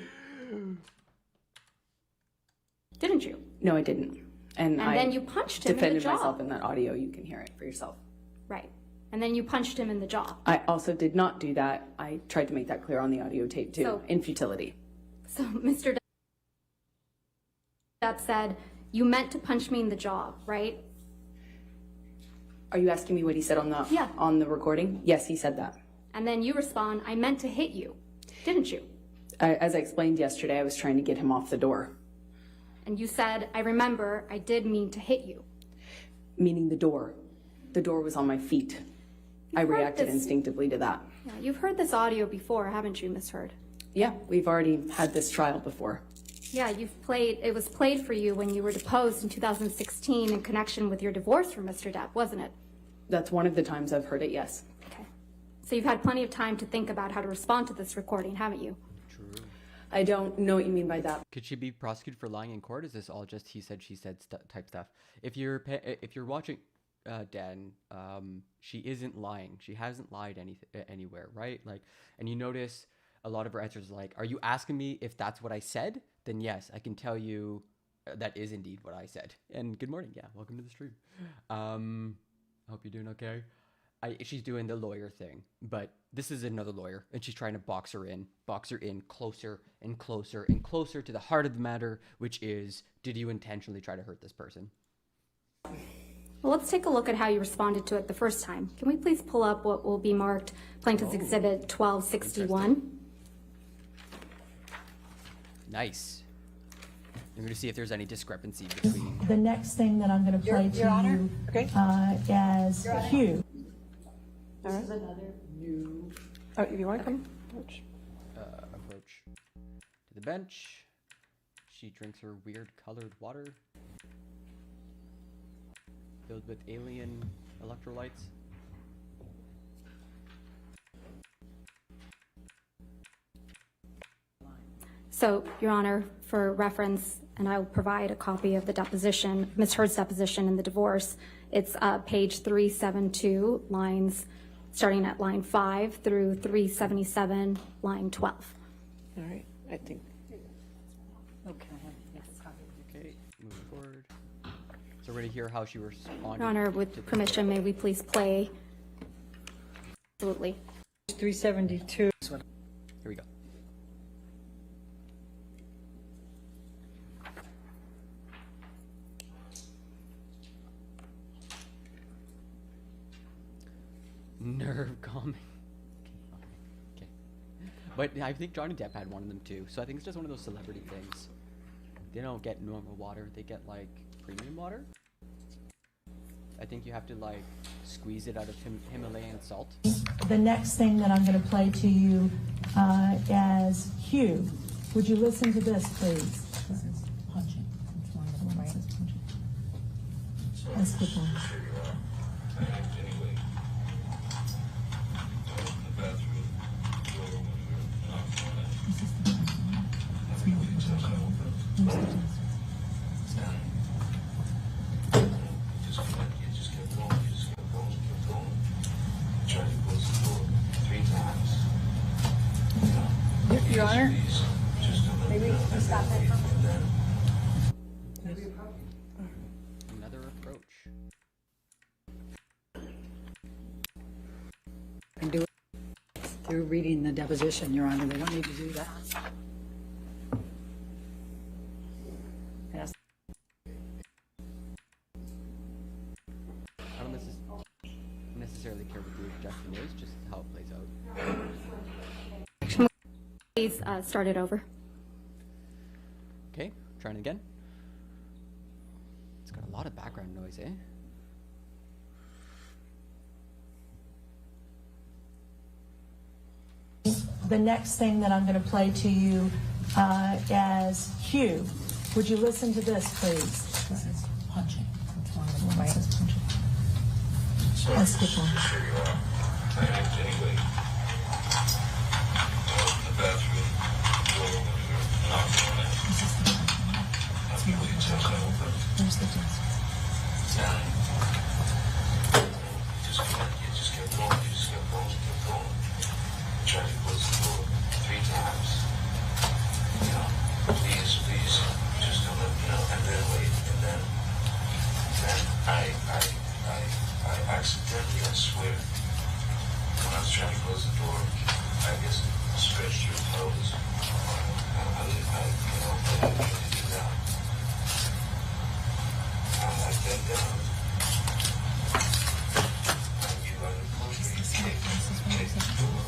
Didn't you? No, I didn't. And I then you punched him in the defended jaw. myself in that audio. You can hear it for yourself. Right. And then you punched him in the jaw. I also did not do that. I tried to make that clear on the audio tape too, So- in futility. So Mr. Depp said, you meant to punch me in the jaw, right? Are you asking me what he said on the on the recording? Yes, he said that. And then you respond, I meant to hit you, didn't you? As I explained yesterday, I was trying to get him off the door, And you said, I remember, I did mean to hit you. meaning the door. The door was on my feet. I You've heard reacted this- instinctively to that. Yeah, you've heard this audio before, haven't you, Miss Heard? Yeah, we've already had this trial before. Yeah, it was played for you when you were deposed in 2016 in connection with your divorce from Mr. Depp, wasn't it? That's one of the times I've heard it, yes. Okay. So you've had plenty of time to think about how to respond to this recording, haven't you? True. I don't know what you mean by that. Could she be prosecuted for lying in court? Is this all just he said, she said type stuff? If you're watching, Dan, she isn't lying. She hasn't lied anywhere, right? Like, and you notice a lot of her answers like, are you asking me if that's what I said? Then yes, I can tell you that is indeed what I said. And good morning, yeah, welcome to the stream. I hope you're doing okay. She's doing the lawyer thing, but this is another lawyer, and she's trying to box her in closer and closer and closer to the heart of the matter, which is, did you intentionally try to hurt this person? Well, let's take a look at how you responded to it the first time. Can we please pull up what will be marked Plaintiff's Exhibit 1261? Nice. I'm going to see if there's any discrepancy between... The next thing that I'm going to play to you as cue. All right. Oh, if you want to come? Approach to the bench. She drinks her weird colored water filled with alien electrolytes. So, Your Honor, for reference, and I will provide a copy of the deposition, Ms. Heard's deposition in the divorce. It's page 372, lines starting at line 5 through 377, line 12. All right, I think. Okay. Okay, moving forward. So we're going to hear how she responded. Your Honor, to with the permission, may we please play? Absolutely. 372. Here we go. Nerve calming. Okay. But I think Johnny Depp had one of them too. So I think it's just one of those celebrity things. They don't get normal water. They get like premium water. I think you have to like squeeze it out of Himalayan salt. The next thing that I'm going to play to you as cue. Would you listen to this, please? This is punching. Let's keep on. Your Honor? Maybe we can stop it. Another approach. And do it through reading the deposition, Your Honor. They don't need to do that. Yes. I don't necessarily care what the objection is, just how it plays out. Please start it over. Okay, trying again. It's got a lot of background noise, eh? The next thing that I'm going to play to you as Hugh. Would you listen to this, please? This is punching. That's one of the ones that says punching. Let's keep on. Anyway, the bathroom door knocked on it. Where's the desk? You just kept going. Tried to close the door 3 times. You know, please, just don't let me know. And then wait, and then I accidentally, I swear, when I was trying to close the door, I guess stretched your toes. I didn't mean to do that. I bent down. And you like to push me, kick the door.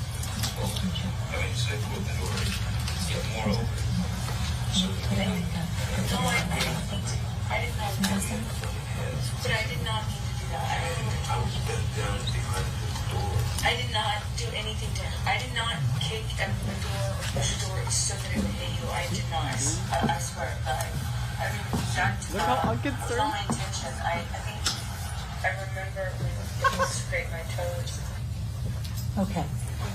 I mean, say put the door, get more open. So I did not mean to. But I did not mean to do that. I was bent down behind the door. I did not do anything to. I did not kick at the door or push the door so that it would hit you. I did not. I swear. I mean, that Look how was unconcerned. not my intention. I think I remember when it was scrape my toes. Okay.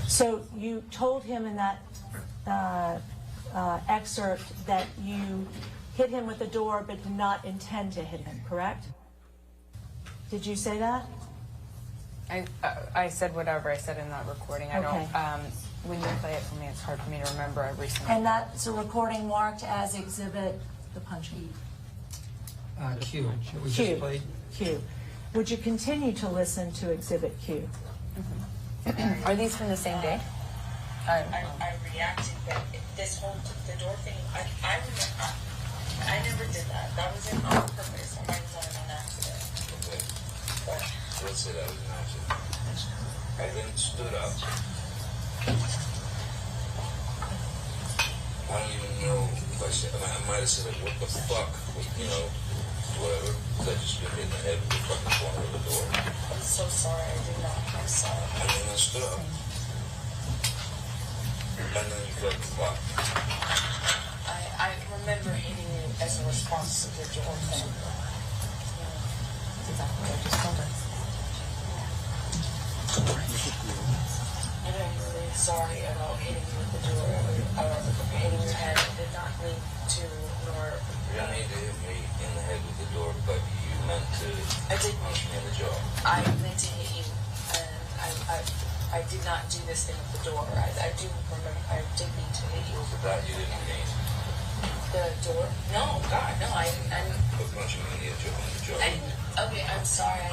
So you told him in that excerpt that you hit him with the door but did not intend to hit him, correct? Did you say that? I said whatever I said in that recording. I don't. When you play it for me, it's hard for me to remember every single. And that's a recording marked as exhibit the punching. Q. That we Q. just played. Q. Would you continue to listen to exhibit Q? Are these from the same day? I reacted, but this whole the door thing, I remember. I never did that. That was on purpose. I was on an accident. Okay. Let's say that was an accident. I then stood up. I don't even know if I said, I might have said, like, what the fuck, you know, whatever. I just been hit in the head with the fucking corner of the door. I'm so sorry. I did not. I'm sorry. And then I stood up. And then you felt the fuck. I remember hitting you as a response to the door thing. That's exactly what I just told her. And I'm really sorry about hitting you with the door or hitting your head. I did not mean to, nor. You don't need to hit me in the head with the door, but you meant to punch me in the jaw. I meant to hit you, and I did not do this thing with the door. I do remember, I did mean to hit you. For that you didn't mean. The door? No, God, no, I'm But punching me in the jaw. Okay, I'm sorry.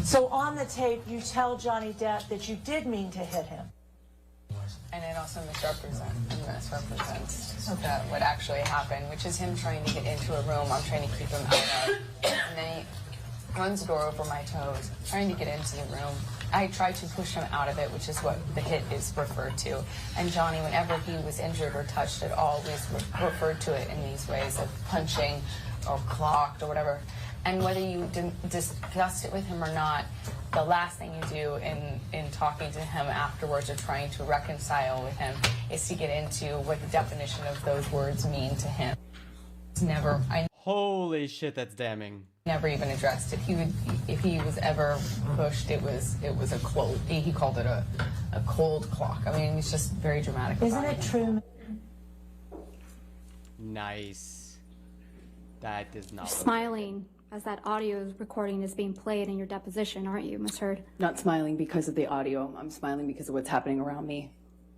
So on the tape, you tell Johnny Depp that you did mean to hit him. And it also misrepresents what actually happened, which is him trying to get into a room I'm trying to keep him out of. And then he runs the door over my toes, trying to get into the room. I tried to push him out of it, which is what the hit is referred to. And Johnny, whenever he was injured or touched, it always referred to it in these ways of punching or clocked or whatever. And whether you discussed it with him or not, the last thing you do in talking to him afterwards or trying to reconcile with him is to get into what the definition of those words mean to him. It's never. Holy shit, that's damning. Never even addressed it. If he was ever pushed, it was a cold. He called it a cold clock. I mean, it's just very dramatic. Isn't it true? Nice. That is not. You're smiling as that audio recording is being played in your deposition, aren't you, Ms. Heard? Not smiling because of the audio. I'm smiling because of what's happening around me.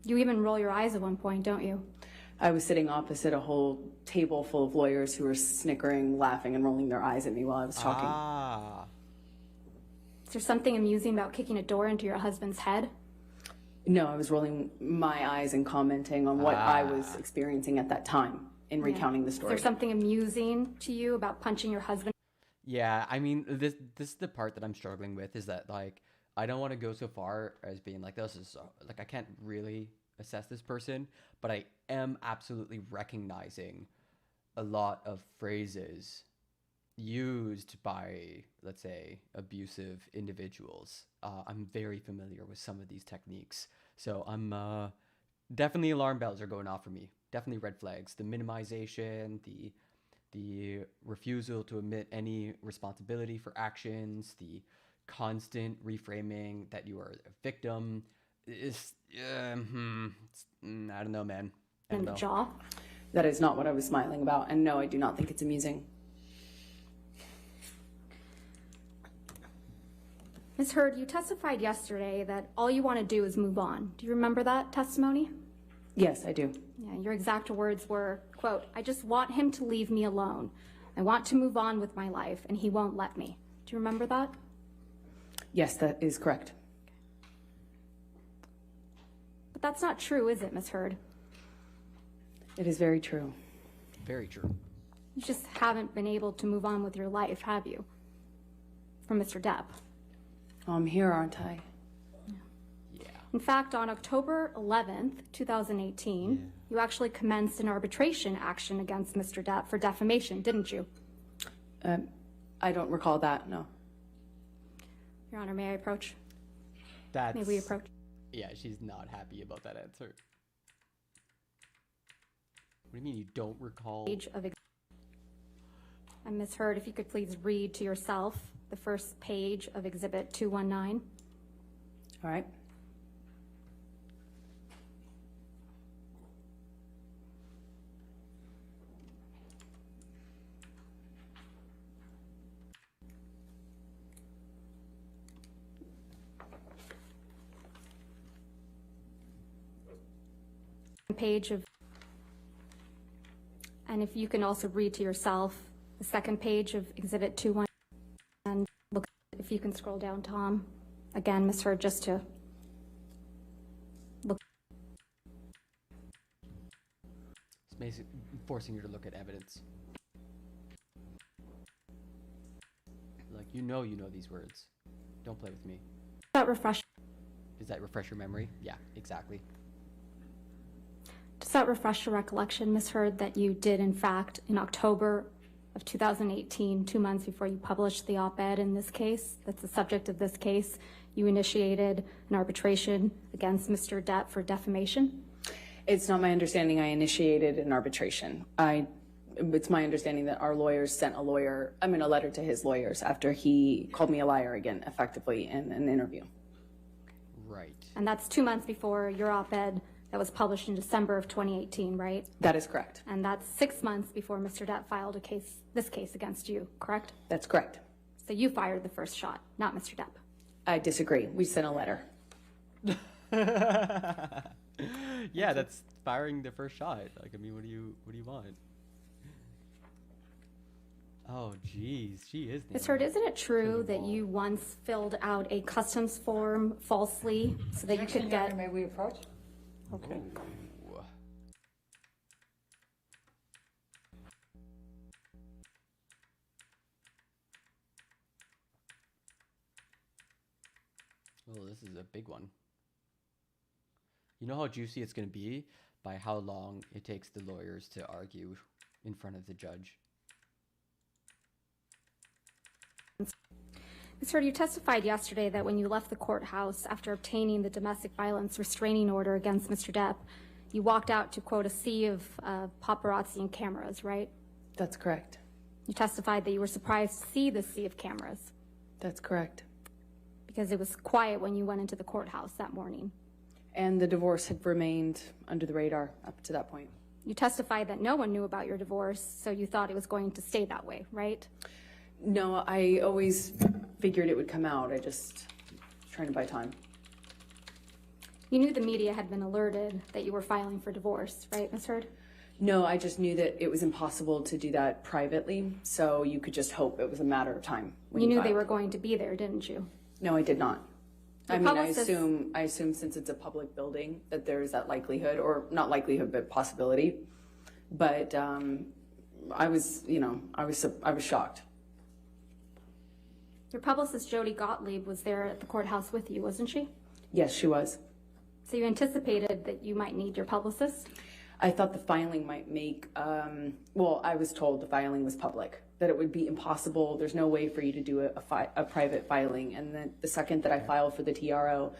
You even roll your eyes at one point, don't you? I was sitting opposite a whole table full of lawyers who were snickering, laughing, and rolling their eyes at me while I was talking. Ah. Is there something amusing about kicking a door into your husband's head? No, I was rolling my eyes and commenting on what I was experiencing at that time in recounting the story. Is there something amusing to you about punching your husband? Yeah, I mean, this is the part that I'm struggling with, is that, like, I don't want to go so far as being like, this is so, like, I can't really assess this person, but I am absolutely recognizing a lot of phrases used by, let's say, abusive individuals. I'm very familiar with some of these techniques, so I'm definitely alarm bells are going off for me. Definitely red flags. The minimization, the refusal to admit any responsibility for actions, the constant reframing that you are a victim. Is I don't know, man. I don't In the know. jaw? That is not what I was smiling about, and no, I do not think it's amusing. Ms. Heard, you testified yesterday that all you want to do is move on. Do you remember that testimony? Yes, I do. Yeah, your exact words were, quote, I just want him to leave me alone. I want to move on with my life, and he won't let me. Do you remember that? Yes, that is correct. But that's not true, is it, Ms. Heard? It is very true. Very true. You just haven't been able to move on with your life, have you? From Mr. Depp. I'm here, aren't I? In fact, on October 11th, 2018, you actually commenced an arbitration action against Mr. Depp for defamation, didn't you? I don't recall that, no. Your Honor, may I approach? That's, May we approach? Yeah, she's not happy about that answer. What do you mean you don't recall? Page of and Ms. Heard, if you could please read to yourself the first page of Exhibit 219. All right. Page of, and if you can also read to yourself the second page of Exhibit 219, and look, if you can scroll down, Tom. Again, Ms. Heard, just to look. It's basically forcing you to look at evidence. Like, you know these words. Don't play with me. That refresh. Does that refresh your memory? Yeah, exactly. Does that refresh your recollection, Ms. Heard, that you did, in fact, in October of 2018, 2 months before you published the op-ed in this case, that's the subject of this case, you initiated an arbitration against Mr. Depp for defamation? It's not my understanding I initiated an arbitration. It's my understanding that our lawyers sent a letter to his lawyers after he called me a liar again, effectively, in an interview. Right. And that's 2 months before your op-ed that was published in December of 2018, right? That is correct. And that's 6 months before Mr. Depp filed this case against you, correct? That's correct. So you fired the first shot, not Mr. Depp. I disagree. We sent a letter. Yeah, that's firing the first shot. Like, I mean, what do you want? Oh, geez, she is. Ms. Heard, isn't it true that you once filled out a customs form falsely so that you could get? May we approach? Okay. Ooh. Oh, this is a big one. You know how juicy it's going to be by how long it takes the lawyers to argue in front of the judge. Ms. Heard, you testified yesterday that when you left the courthouse after obtaining the domestic violence restraining order against Mr. Depp, you walked out to, quote, a sea of paparazzi and cameras, right? That's correct. You testified that you were surprised to see the sea of cameras. That's correct. Because it was quiet when you went into the courthouse that morning. And the divorce had remained under the radar up to that point. You testified that no one knew about your divorce, so you thought it was going to stay that way, right? No, I always figured it would come out. I just trying to buy time. You knew the media had been alerted that you were filing for divorce, right, Ms. Heard? No, I just knew that it was impossible to do that privately, so you could just hope it was a matter of time. When You knew they filed. were going to be there, didn't you? No, I did not. Your I mean, publicist- I assume since it's a public building that there is that likelihood, or not likelihood, but possibility. But I was, I was shocked. Your publicist, Jody Gottlieb, was there at the courthouse with you, wasn't she? Yes, she was. So you anticipated that you might need your publicist? I thought the filing might make, well, I was told the filing was public, that it would be impossible. There's no way for you to do a private filing. And then the second that I filed for the TRO,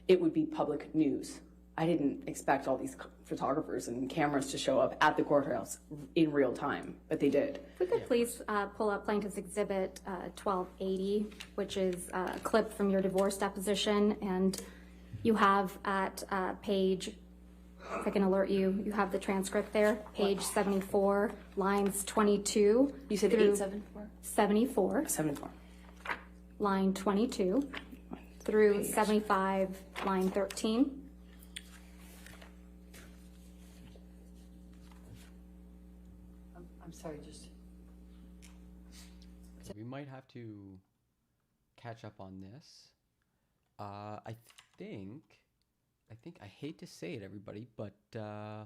it would be public news. I didn't expect all these photographers and cameras to show up at the courthouse in real time, but they did. If we could please pull up Plaintiff's Exhibit 1280, which is a clip from your divorce deposition, and you have at page, if I can alert you, you have the transcript there, page 74, lines 22. You said through 874? 74. 74. Line 22 through 75, line 13. I'm sorry, just. We might have to catch up on this. I hate to say it, everybody, but I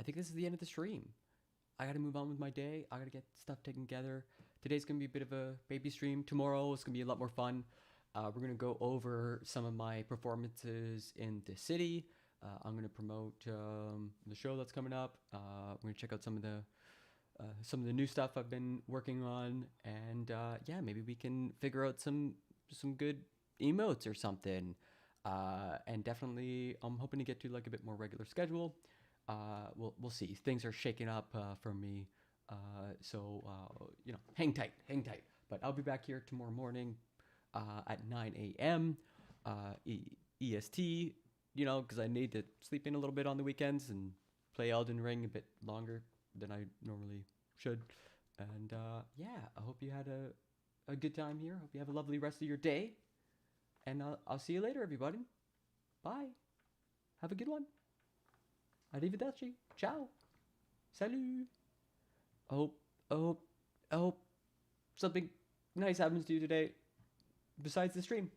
think this is the end of the stream. I gotta move on with my day. I gotta get stuff taken together. Today's gonna be a bit of a baby stream. Tomorrow is gonna be a lot more fun. We're gonna go over some of my performances in the city. I'm gonna promote the show that's coming up. We're gonna check out some of the new stuff I've been working on, and yeah, maybe we can figure out some good emotes or something. And definitely, I'm hoping to get to like a bit more regular schedule. We'll see. Things are shaking up for me, so hang tight. But I'll be back here tomorrow morning at 9 a.m. EST. Because I need to sleep in a little bit on the weekends and play Elden Ring a bit longer than I normally should. And yeah, I hope you had a good time here. Hope you have a lovely rest of your day. And I'll see you later, everybody. Bye. Have a good one. Arrivederci. Ciao. Salut. I hope something nice happens to you today besides the stream.